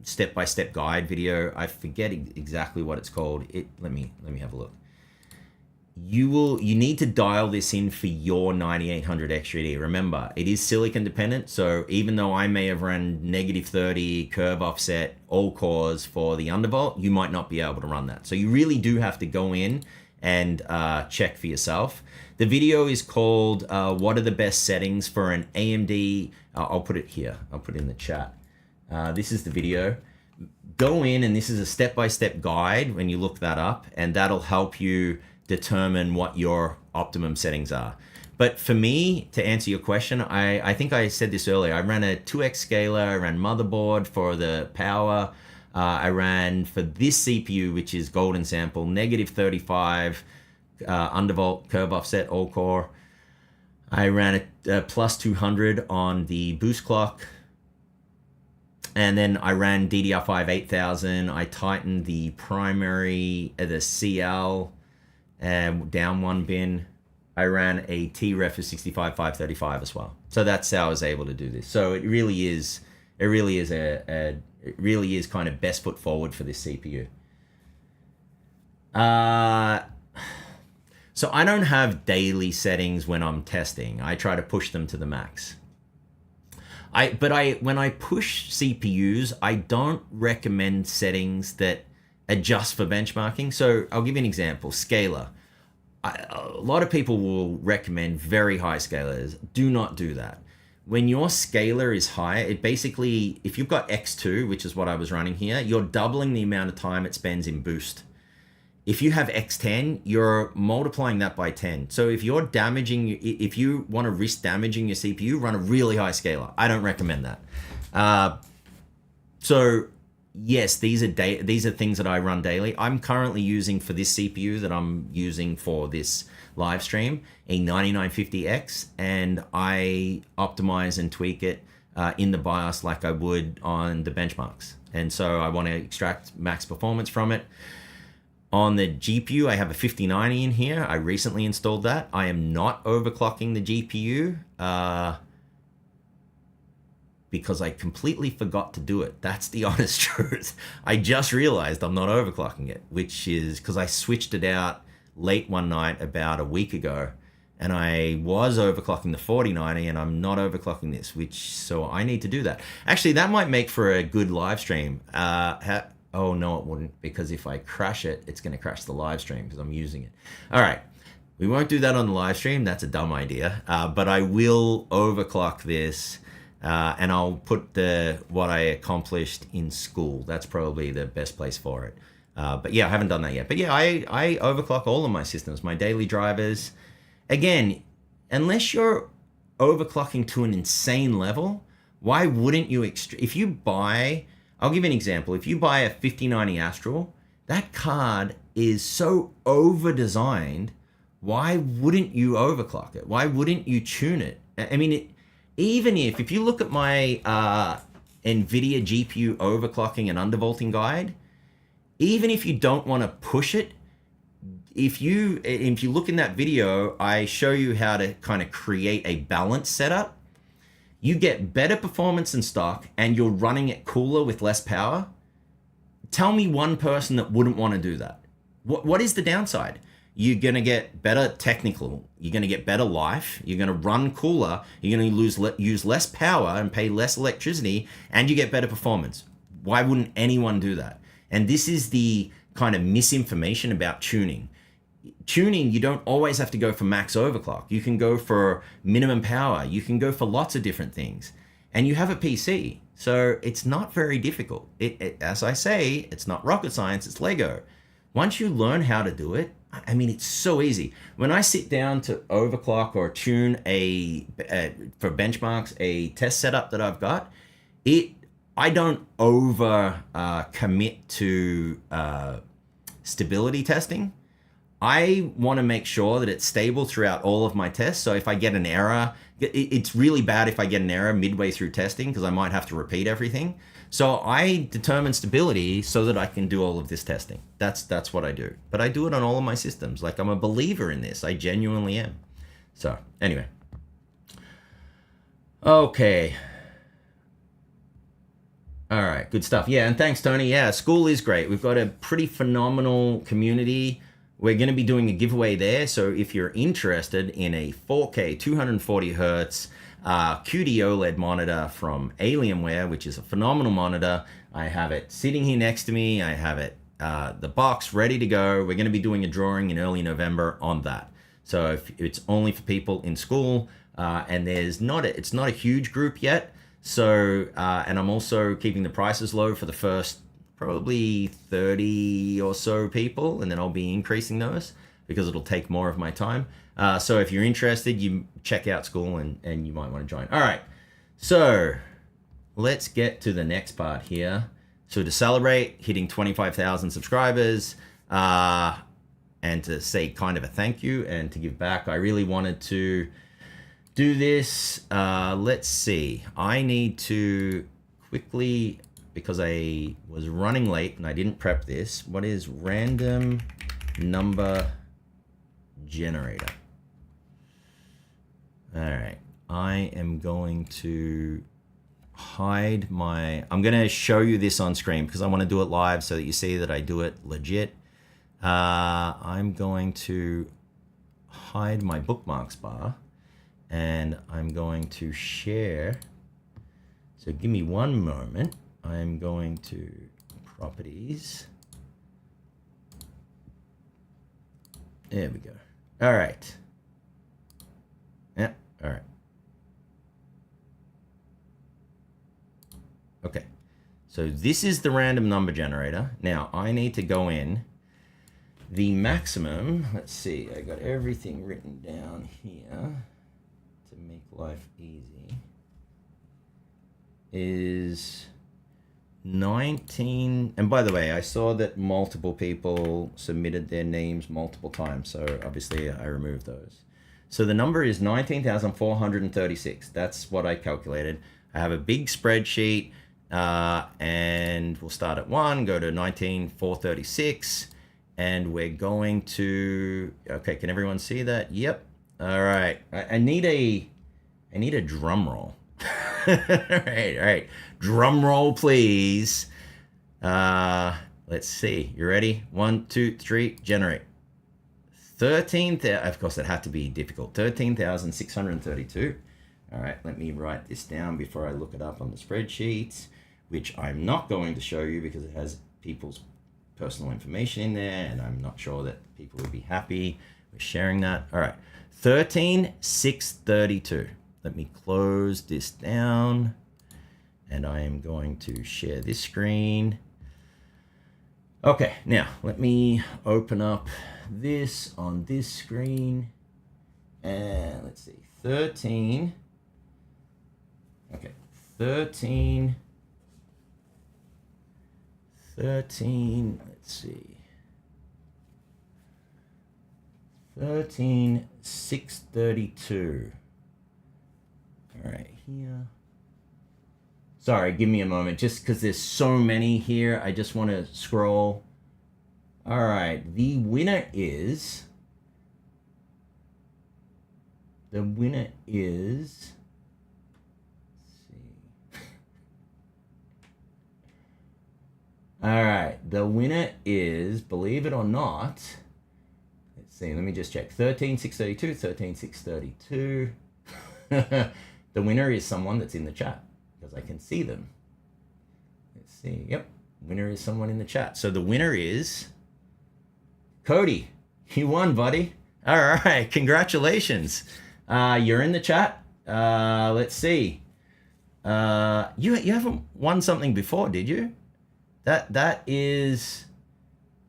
step-by-step guide video. I forget exactly what it's called. Let me have a look. You need to dial this in for your 9800X3D. Remember, it is silicon dependent, so even though I may have run -30 curve offset all cores for the undervolt, you might not be able to run that. So you really do have to go in and check for yourself. The video is called what are the best settings for an AMD, I'll put it here, I'll put it in the chat. This is the video. Go in, and this is a step-by-step guide when you look that up, and that'll help you determine what your optimum settings are. But for me, to answer your question, I think I said this earlier, I ran a 2x scaler, I ran motherboard for the power, I ran for this CPU, which is golden sample, -35, undervolt curve offset all core. I ran a plus 200 on the boost clock. And then I ran DDR5 8000. I tightened the primary, the CL, down one bin. I ran a T-Ref of 65535 as well. So that's how I was able to do this. So it really is kind of best foot forward for this CPU. So I don't have daily settings when I'm testing. I try to push them to the max. When I push CPUs, I don't recommend settings that adjust for benchmarking. So I'll give you an example, scaler. A lot of people will recommend very high scalers. Do not do that. When your scaler is high, it basically, if you've got X2, which is what I was running here, you're doubling the amount of time it spends in boost. If you have X10, you're multiplying that by 10. So if you're damaging, if you want to risk damaging your CPU, run a really high scaler. I don't recommend that. So yes, these are things that I run daily. I'm currently using for this CPU that I'm using for this live stream, a 9950X, and I optimize and tweak it in the BIOS like I would on the benchmarks. And so I want to extract max performance from it. On the GPU, I have a 5090 in here. I recently installed that. I am not overclocking the GPU because I completely forgot to do it. That's the honest truth. I just realized I'm not overclocking it, which is because I switched it out late one night about a week ago, and I was overclocking the 4090 and I'm not overclocking this, so I need to do that. Actually, that might make for a good live stream. Oh, no, it wouldn't, because if I crash it, it's going to crash the live stream because I'm using it. All right, we won't do that on the live stream. That's a dumb idea, but I will overclock this, and I'll put what I accomplished in Skool. That's probably the best place for it. But yeah, I haven't done that yet. But yeah, I overclock all of my systems, my daily drivers. Again, unless you're overclocking to an insane level, why wouldn't you, if you buy... I'll give you an example. If you buy a 5090 Astral, that card is so over-designed, why wouldn't you overclock it? Why wouldn't you tune it? I mean, even if you look at my NVIDIA GPU overclocking and undervolting guide, even if you don't want to push it, if you look in that video, I show you how to kind of create a balance setup. You get better performance in stock and you're running it cooler with less power. Tell me one person that wouldn't want to do that. What is the downside? You're going to get better technical. You're going to get better life. You're going to run cooler. You're going to use less power and pay less electricity, and you get better performance. Why wouldn't anyone do that? And this is the kind of misinformation about tuning. Tuning, you don't always have to go for max overclock. You can go for minimum power. You can go for lots of different things. And you have a PC, so it's not very difficult. As I say, it's not rocket science, it's Lego. Once you learn how to do it, I mean, it's so easy. When I sit down to overclock or tune for benchmarks, a test setup that I've got, I don't commit to stability testing. I want to make sure that it's stable throughout all of my tests. So if I get an error, it's really bad if I get an error midway through testing because I might have to repeat everything. So I determine stability so that I can do all of this testing. That's what I do. But I do it on all of my systems. Like, I'm a believer in this. I genuinely am. So anyway. Okay. All right, good stuff. Yeah, and thanks, Tony. Yeah, Skool is great. We've got a pretty phenomenal community. We're going to be doing a giveaway there, so if you're interested in a 4K 240 hertz QD OLED monitor from Alienware, which is a phenomenal monitor, I have it sitting here next to me. I have it the box ready to go. We're going to be doing a drawing in early November on that. So if it's only for people in school, and it's not a huge group yet. So, and I'm also keeping the prices low for the first probably 30 or so people, and then I'll be increasing those because it'll take more of my time. So if you're interested, you check out Skool and you might want to join. All right, so let's get to the next part here. So to celebrate hitting 25,000 subscribers, and to say kind of a thank you and to give back, I really wanted to do this. Let's see, I need to quickly, because I was running late and I didn't prep this. What is random number generator? All right, I am going to hide my, I'm going to show you this on screen because I want to do it live so that you see that I do it legit. I'm going to hide my bookmarks bar and I'm going to share. So give me one moment. I'm going to properties. There we go. All right. Yeah, all right. Okay, so this is the random number generator. Now I need to go in. The maximum, let's see, I got everything written down here to make life easy, is 19. And by the way, I saw that multiple people submitted their names multiple times, so obviously I removed those. So the number is 19,436. That's what I calculated. I have a big spreadsheet, and we'll start at 1, go to 19,436, and we're going to, okay, can everyone see that? Yep. All right. I need a drum roll. All right. Drum roll, please. Let's see. You ready? 1, 2, 3, generate. 13,000, of course, that had to be difficult. 13,632. All right, let me write this down before I look it up on the spreadsheet, which I'm not going to show you because it has people's personal information in there, and I'm not sure that people will be happy with sharing that. All right, 13,632. Let me close this down, and I am going to share this screen. Okay, now let me open up this on this screen, and let's see, 13. Okay, 13, let's see, 13,632. All right, here. Sorry, give me a moment, just because there's so many here, I just want to scroll. All right, the winner is, all right, the winner is, believe it or not, let's see, let me just check, 13,632, 13,632. The winner is someone that's in the chat, because I can see them. Let's see, yep, winner is someone in the chat. So the winner is Cody. You won, buddy. All right, congratulations. You're in the chat. Let's see. You haven't won something before, did you? That is,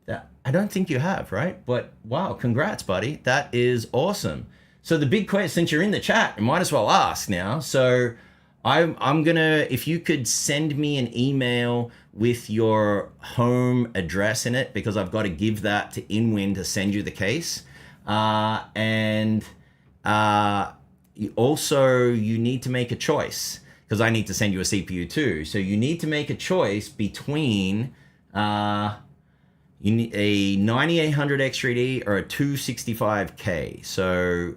I don't think you have, right? But wow, congrats, buddy. That is awesome. So the big question, since you're in the chat, I might as well ask now. So I'm gonna, if you could send me an email with your home address in it, because I've got to give that to InWin to send you the case. And you need to make a choice, because I need to send you a CPU too. So you need to make a choice between you need a 9800 X3D or a 265K. So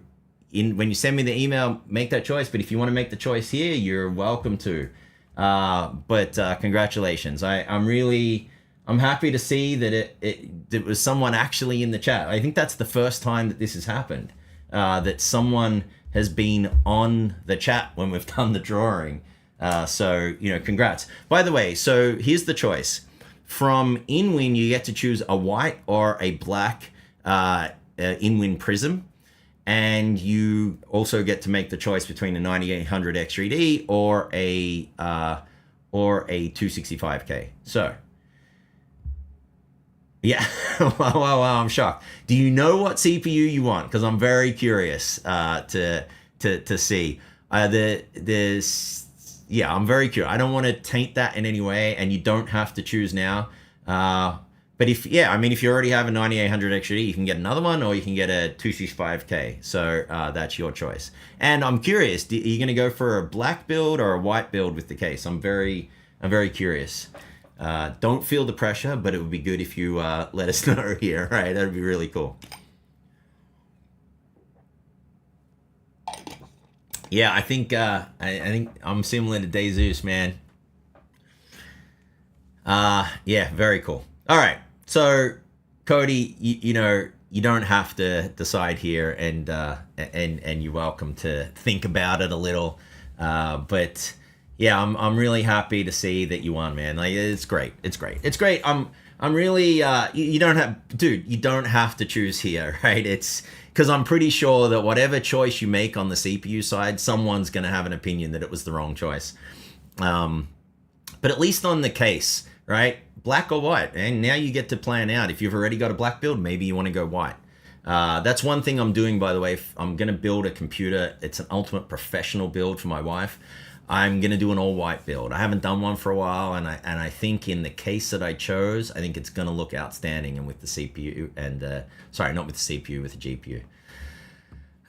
when you send me the email, make that choice. But if you want to make the choice here, you're welcome to. But congratulations. I'm happy to see that it was someone actually in the chat. I think that's the first time that this has happened, that someone has been on the chat when we've done the drawing. So, congrats. By the way, so here's the choice. From InWin, you get to choose a white or a black InWin Prism. And you also get to make the choice between a 9800 X3D or a 265K. So, yeah, wow, I'm shocked. Do you know what CPU you want? Because I'm very curious to see. Yeah, I'm very curious. I don't want to taint that in any way, and you don't have to choose now. But if you already have a 9800 X3D, you can get another one, or you can get a 265K. So that's your choice. And I'm curious, are you going to go for a black build or a white build with the case? I'm very curious. Don't feel the pressure, but it would be good if you let us know here. Right, that'd be really cool. Yeah, I think I'm similar to DayZeus, man. Yeah, very cool. All right, so Cody, you don't have to decide here, and you're welcome to think about it a little. But yeah, I'm really happy to see that you won, man. Like, it's great. I'm really you don't have to choose here, right? It's because I'm pretty sure that whatever choice you make on the CPU side, someone's going to have an opinion that it was the wrong choice. But at least on the case, right? Black or white, and now you get to plan out. If you've already got a black build, maybe you want to go white. That's one thing I'm doing, by the way. I'm going to build a computer. It's an ultimate professional build for my wife. I'm going to do an all-white build. I haven't done one for a while, and I think in the case that I chose, I think it's going to look outstanding, and with the CPU and sorry, not with the CPU, with the GPU.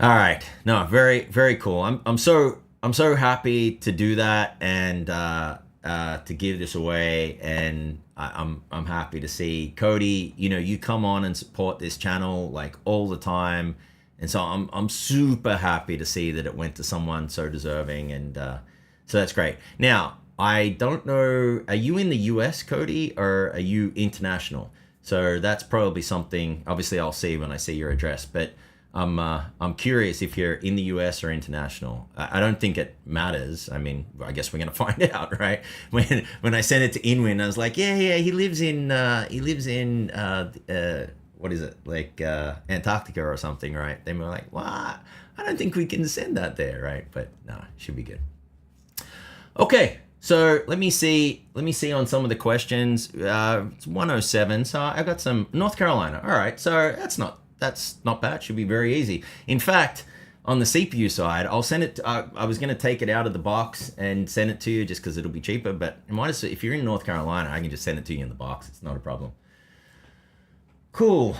All right, no, very, very cool. I'm so happy to do that and to give this away, and I'm happy to see Cody. You come on and support this channel like all the time, and so I'm super happy to see that it went to someone so deserving, and so that's great. Now, I don't know, are you in the US, Cody, or are you international? So that's probably something, obviously I'll see when I see your address, but I'm curious if you're in the US or international. I don't think it matters. I mean, I guess we're gonna find out, right? When I sent it to InWin, I was like, yeah, he lives in what is it, like Antarctica or something, right? They were like, well, I don't think we can send that there, right? But no, should be good. Okay, so let me see on some of the questions. It's 107, so I got some North Carolina. All right, so that's not bad. Should be very easy. In fact, on the CPU side, I'll send it. I was going to take it out of the box and send it to you just because it'll be cheaper. But if you're in North Carolina, I can just send it to you in the box. It's not a problem. Cool.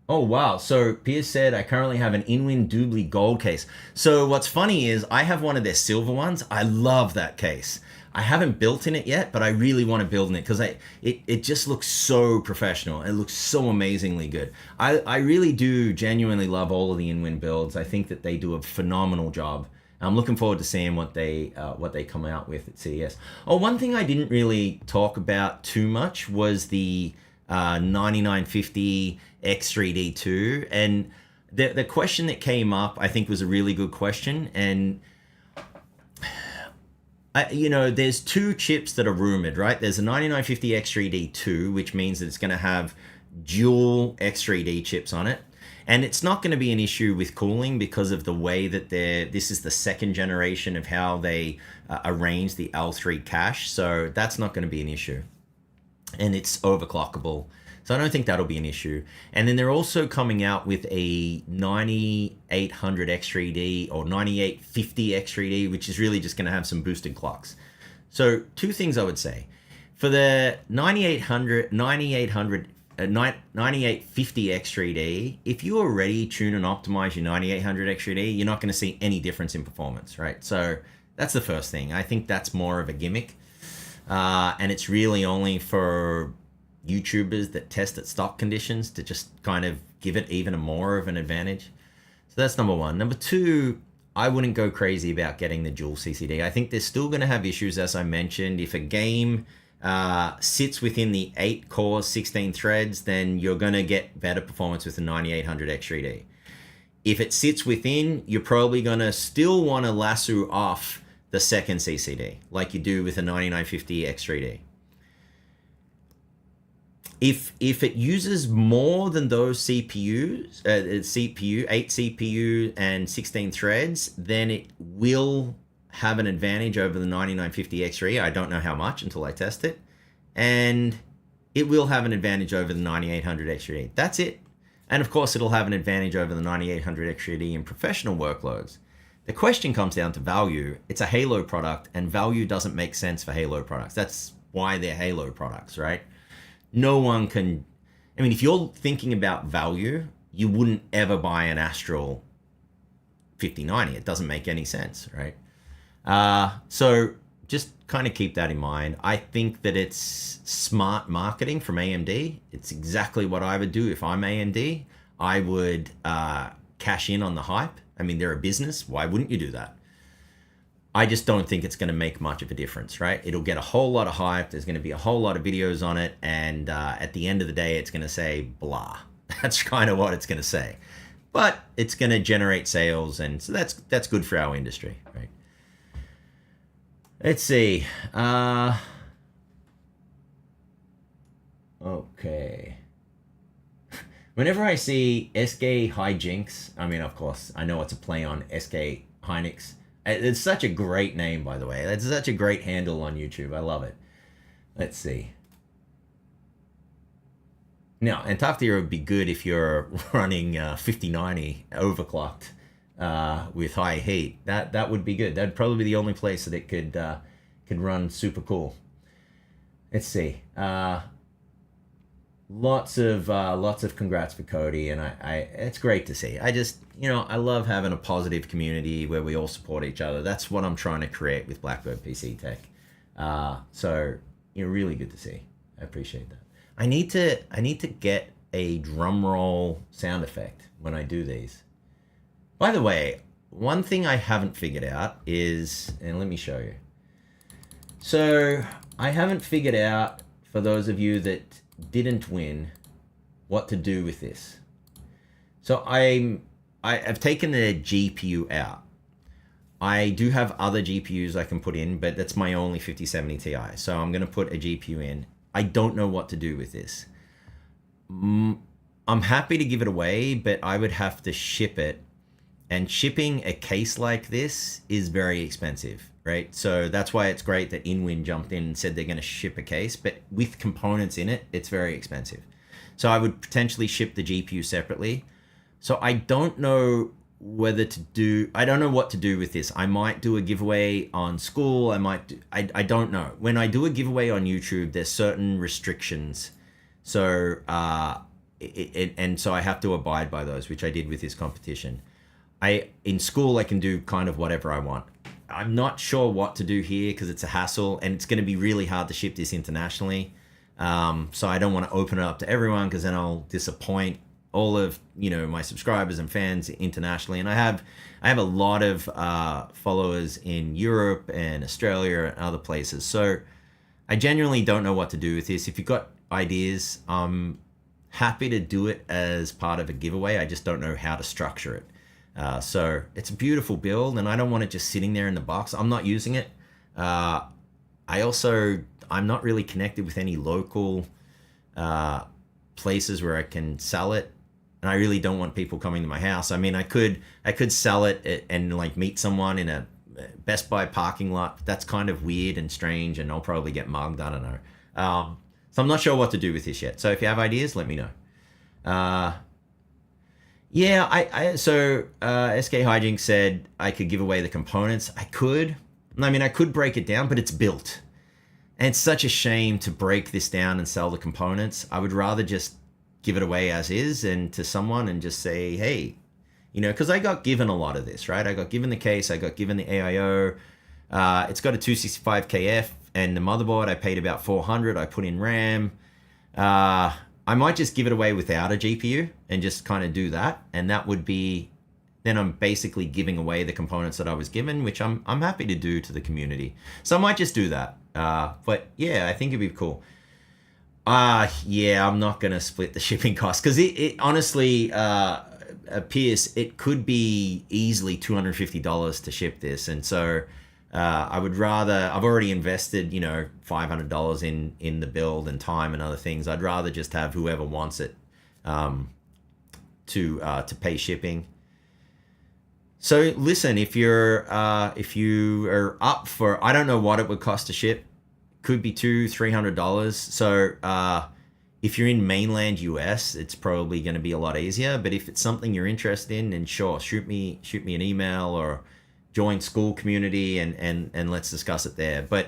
Oh, wow. So Pierce said, I currently have an InWin Doobly Gold case. So what's funny is I have one of their silver ones. I love that case. I haven't built in it yet, but I really want to build in it because it just looks so professional. It looks so amazingly good. I really do genuinely love all of the InWin builds. I think that they do a phenomenal job. I'm looking forward to seeing what they come out with at CES. Oh, one thing I didn't really talk about too much was the 9950 X3D2, and the question that came up I think was a really good question, and there's two chips that are rumored, right? There's a 9950 X3D2, which means that it's going to have dual X3D chips on it, and it's not going to be an issue with cooling because of the way that this is the second generation of how they arrange the L3 cache, so that's not going to be an issue, and it's overclockable. So I don't think that'll be an issue. And then they're also coming out with a 9800 X3D or 9850 X3D, which is really just going to have some boosted clocks. So two things I would say. For the 9850 X3D, if you already tune and optimize your 9800 X3D, you're not going to see any difference in performance, right? So that's the first thing. I think that's more of a gimmick. And it's really only for YouTubers that test at stock conditions to just kind of give it even more of an advantage. So that's number one. Number two, I wouldn't go crazy about getting the dual CCD. I think they're still going to have issues, as I mentioned. If a game sits within the 8 cores, 16 threads, then you're going to get better performance with the 9800 X3D. If it sits within, you're probably going to still want to lasso off the second CCD, like you do with a 9950 X3D. If it uses more than those CPUs, CPU, 8 CPU and 16 threads, then it will have an advantage over the 9950X3. I don't know how much until I test it. And it will have an advantage over the 9800X3D. That's it. And of course, it'll have an advantage over the 9800X3D in professional workloads. The question comes down to value. It's a Halo product, and value doesn't make sense for Halo products. That's why they're Halo products, right? No one can, I mean, if you're thinking about value, you wouldn't ever buy an Astral 5090. It doesn't make any sense, right? So just kind of keep that in mind. I think that it's smart marketing from AMD. It's exactly what I would do if I'm AMD. I would cash in on the hype. I mean, they're a business. Why wouldn't you do that? I just don't think it's going to make much of a difference, right? It'll get a whole lot of hype. There's going to be a whole lot of videos on it. And at the end of the day, it's going to say blah. That's kind of what it's going to say. But it's going to generate sales. And so that's good for our industry, right? Let's see. Okay. Whenever I see SK Hijinks, I mean, of course, I know it's a play on SK Hynix. It's such a great name, by the way. That's such a great handle on YouTube. I love it. Let's see. Now, Antarctica would be good if you're running 5090 overclocked with high heat. That would be good. That'd probably be the only place that it could run super cool. Let's see. Lots of congrats for Cody, and it's great to see. I just, I love having a positive community where we all support each other. That's what I'm trying to create with Blackbird PC Tech. So, really good to see. I appreciate that. I need to get a drum roll sound effect when I do these. By the way, one thing I haven't figured out is, and let me show you. So I haven't figured out, for those of you that didn't win, what to do with this. So I've taken the GPU out. I do have other GPUs I can put in, but that's my only 5070 Ti. So I'm going to put a GPU in. I don't know what to do with this. I'm happy to give it away, but I would have to ship it. And shipping a case like this is very expensive, right? So that's why it's great that InWin jumped in and said they're going to ship a case, but with components in it, it's very expensive. So I would potentially ship the GPU separately. So I don't know whether to do, I don't know what to do with this. I might do a giveaway on Skool. I don't know. When I do a giveaway on YouTube, there's certain restrictions. So, and so I have to abide by those, which I did with this competition. In Skool, I can do kind of whatever I want. I'm not sure what to do here because it's a hassle and it's going to be really hard to ship this internationally. So I don't want to open it up to everyone because then I'll disappoint all of my subscribers and fans internationally. And I have a lot of followers in Europe and Australia and other places. So I genuinely don't know what to do with this. If you've got ideas, I'm happy to do it as part of a giveaway. I just don't know how to structure it. So it's a beautiful build and I don't want it just sitting there in the box. I'm not using it. I'm not really connected with any local places where I can sell it. And I really don't want people coming to my house. I mean, I could sell it and like meet someone in a Best Buy parking lot. That's kind of weird and strange and I'll probably get mugged. I don't know. So I'm not sure what to do with this yet. So if you have ideas, let me know. Yeah, so SK Hijinks said I could give away the components. I could break it down, but it's built. And it's such a shame to break this down and sell the components. I would rather just give it away as is and to someone and just say, hey, because I got given a lot of this, right? I got given the case, I got given the AIO. It's got a 265KF and the motherboard, I paid about $400. I put in RAM. I might just give it away without a GPU and just kind of do that. And that would be, then I'm basically giving away the components that I was given, which I'm happy to do to the community. So I might just do that. But yeah, I think it'd be cool. Yeah, I'm not going to split the shipping costs because it honestly appears it could be easily $250 to ship this. And so I would rather, I've already invested, you know, $500 in the build and time and other things. I'd rather just have whoever wants it to pay shipping. So listen, if you are up for, I don't know what it would cost to ship. Could be $200-$300. So if you're in mainland US, it's probably going to be a lot easier. But if it's something you're interested in, then sure, shoot me an email or join Skool Community and let's discuss it there. But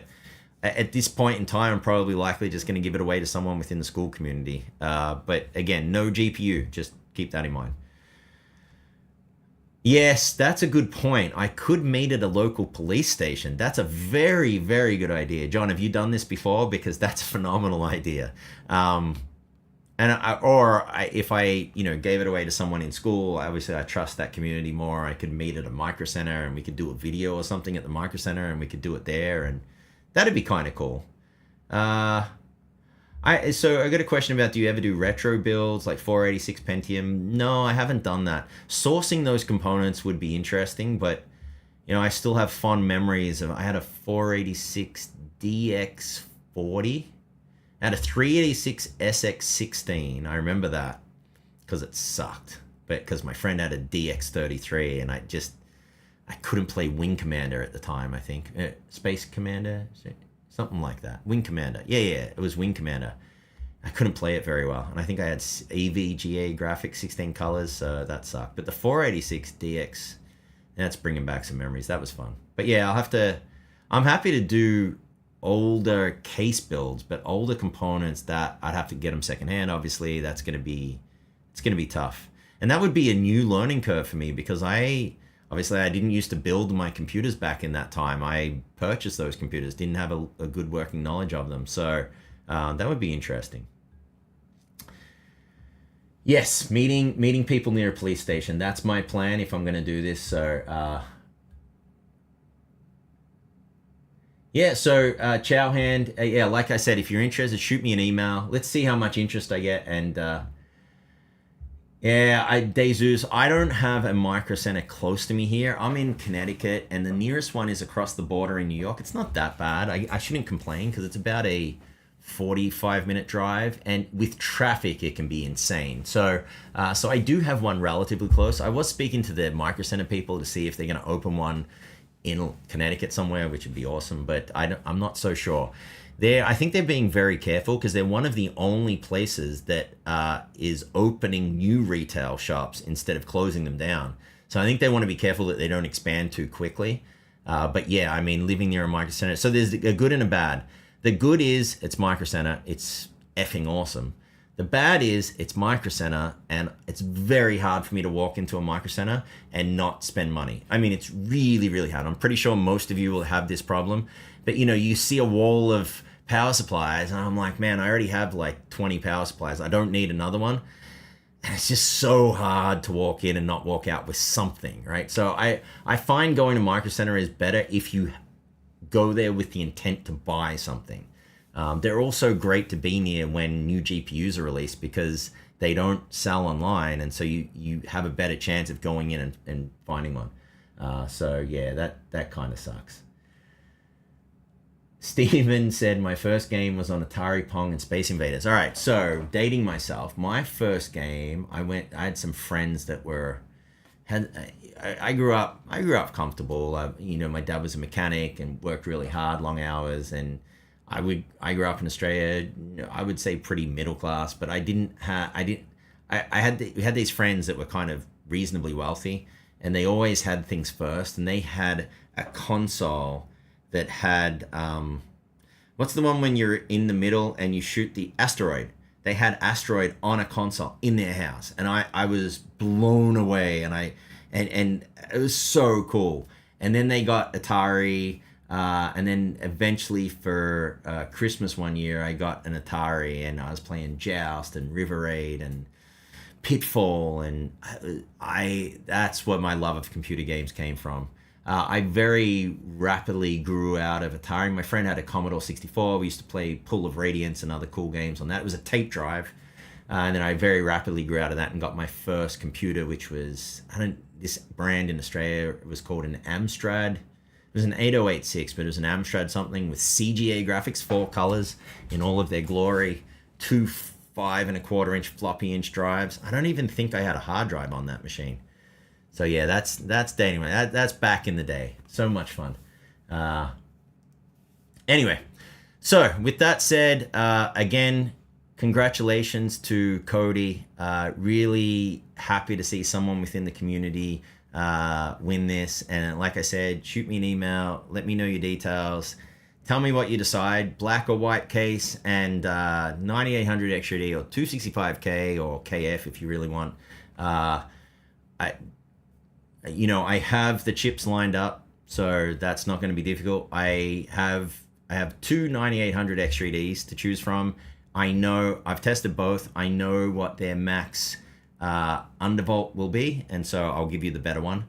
at this point in time, I'm probably likely just going to give it away to someone within the Skool Community. But again, no GPU. Just keep that in mind. Yes, that's a good point. I could meet at a local police station. That's a very, very good idea. John, have you done this before? Because that's a phenomenal idea. If I, you know, gave it away to someone in school, obviously I trust that community more. I could meet at a micro center and we could do a video or something at the micro center and we could do it there, and that'd be kind of cool. So I got a question about, do you ever do retro builds like 486 Pentium? No, I haven't done that. Sourcing those components would be interesting, but you know, I still have fond memories of, I had a 486 DX40. I had a 386 SX16. I remember that because it sucked, but because my friend had a DX33 and I couldn't play Wing Commander at the time, I think. Space Commander? Something like that. Wing Commander. Yeah, it was Wing Commander. I couldn't play it very well. And I think I had EVGA graphics, 16 colors, so that sucked. But the 486 DX, that's bringing back some memories. That was fun. But yeah, I'm happy to do older case builds, but older components that I'd have to get them secondhand. Obviously, it's going to be tough. And that would be a new learning curve for me because I didn't used to build my computers back in that time. I purchased those computers, didn't have a good working knowledge of them. So that would be interesting. Yes, meeting people near a police station. That's my plan if I'm going to do this. So yeah, so Chowhand, yeah, like I said, if you're interested, shoot me an email. Let's see how much interest I get. And yeah, DeZeus, I don't have a micro center close to me here. I'm in Connecticut, and the nearest one is across the border in New York. It's not that bad. I shouldn't complain because it's about a 45-minute drive, and with traffic, it can be insane. So I do have one relatively close. I was speaking to the micro center people to see if they're going to open one in Connecticut somewhere, which would be awesome, but I'm not so sure. I think they're being very careful because they're one of the only places that is opening new retail shops instead of closing them down. So I think they want to be careful that they don't expand too quickly. But yeah, I mean, living near a micro center. So there's a good and a bad. The good is it's micro center. It's effing awesome. The bad is it's micro center, and it's very hard for me to walk into a micro center and not spend money. I mean, it's really, really hard. I'm pretty sure most of you will have this problem. But you know, you see a wall of power supplies and I'm like, man, I already have like 20 power supplies. I don't need another one. And it's just so hard to walk in and not walk out with something, right? So I find going to micro center is better if you go there with the intent to buy something. They're also great to be near when new GPUs are released because they don't sell online, and so you have a better chance of going in and finding one. So yeah, that kind of sucks. Steven said my first game was on Atari, Pong, and Space Invaders. All right, so dating myself, my first game, I had some friends that I grew up comfortable. You know, my dad was a mechanic and worked really hard, long hours, and I grew up in Australia. I would say pretty middle class, but we had these friends that were kind of reasonably wealthy, and they always had things first, and they had a console that had what's the one when you're in the middle and you shoot the asteroid? They had Asteroid on a console in their house, and I was blown away, and it was so cool. And then they got Atari, and then eventually for Christmas one year I got an Atari, and I was playing Joust and River Raid and Pitfall, and that's where my love of computer games came from. I very rapidly grew out of Atari. My friend had a Commodore 64. We used to play Pool of Radiance and other cool games on that. It was a tape drive. And then I very rapidly grew out of that and got my first computer, which was, this brand in Australia, it was called an Amstrad It was an 8086, but it was an Amstrad something with CGA graphics, 4 colors in all of their glory, 2 5.25-inch floppy inch drives. I don't even think I had a hard drive on that machine. So yeah, that's dating. That's back in the day. So much fun. Anyway, so with that said, again, congratulations to Cody. Really happy to see someone within the community win this. And like I said, shoot me an email, let me know your details, tell me what you decide, black or white case, and 9800 X3D or 265K or KF if you really want. I have the chips lined up, so that's not going to be difficult. I have 2 9800 X3Ds to choose from. I know I've tested both. I know what their max undervolt will be, and so I'll give you the better one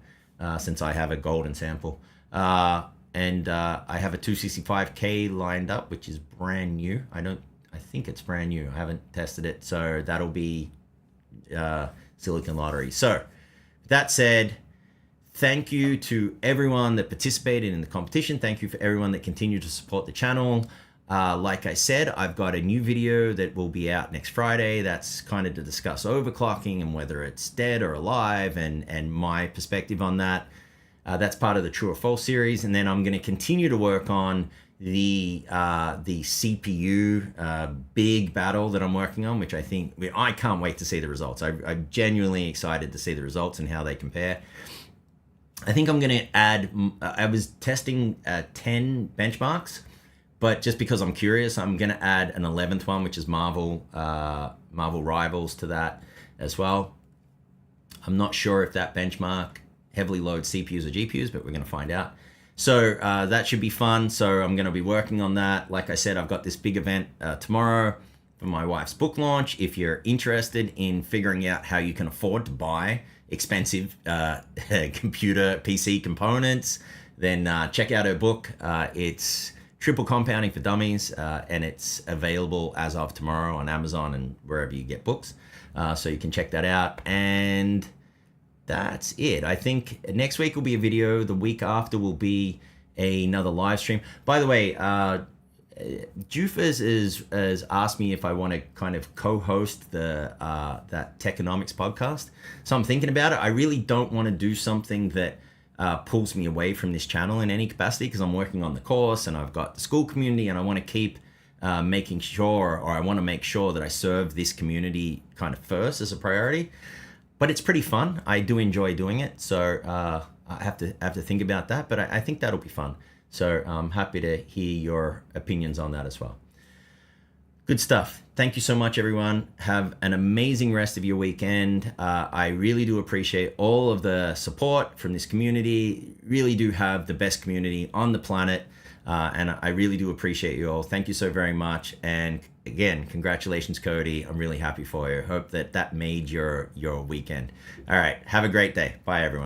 since I have a golden sample. And I have a 265K lined up, which is brand new. I think it's brand new. I haven't tested it, so that'll be Silicon Lottery. So that said, thank you to everyone that participated in the competition. Thank you for everyone that continued to support the channel. Like I said, I've got a new video that will be out next Friday. That's kind of to discuss overclocking and whether it's dead or alive and my perspective on that. That's part of the True or False series. And then I'm going to continue to work on the CPU big battle that I'm working on, which I can't wait to see the results. I'm genuinely excited to see the results and how they compare. I think I'm going to add, I was testing 10 benchmarks, but just because I'm curious, I'm going to add an 11th one, which is Marvel Rivals to that as well. I'm not sure if that benchmark heavily loads CPUs or GPUs, but we're going to find out. So that should be fun. So I'm going to be working on that. Like I said, I've got this big event tomorrow for my wife's book launch. If you're interested in figuring out how you can afford to buy expensive computer PC components, then check out her book. It's Triple Compounding for Dummies, and it's available as of tomorrow on Amazon and wherever you get books. So you can check that out. And that's it. I think next week will be a video. The week after will be another live stream. By the way, Jufas has asked me if I want to kind of co-host that Techonomics podcast. So I'm thinking about it. I really don't want to do something that pulls me away from this channel in any capacity, because I'm working on the course and I've got the Skool Community, and I want to keep making sure, or I want to make sure that I serve this community kind of first as a priority. But it's pretty fun. I do enjoy doing it. So I have to think about that, but I think that'll be fun. So I'm happy to hear your opinions on that as well. Good stuff. Thank you so much, everyone. Have an amazing rest of your weekend. I really do appreciate all of the support from this community. Really do have the best community on the planet. And I really do appreciate you all. Thank you so very much. And again, congratulations, Cody. I'm really happy for you. Hope that made your weekend. All right. Have a great day. Bye, everyone.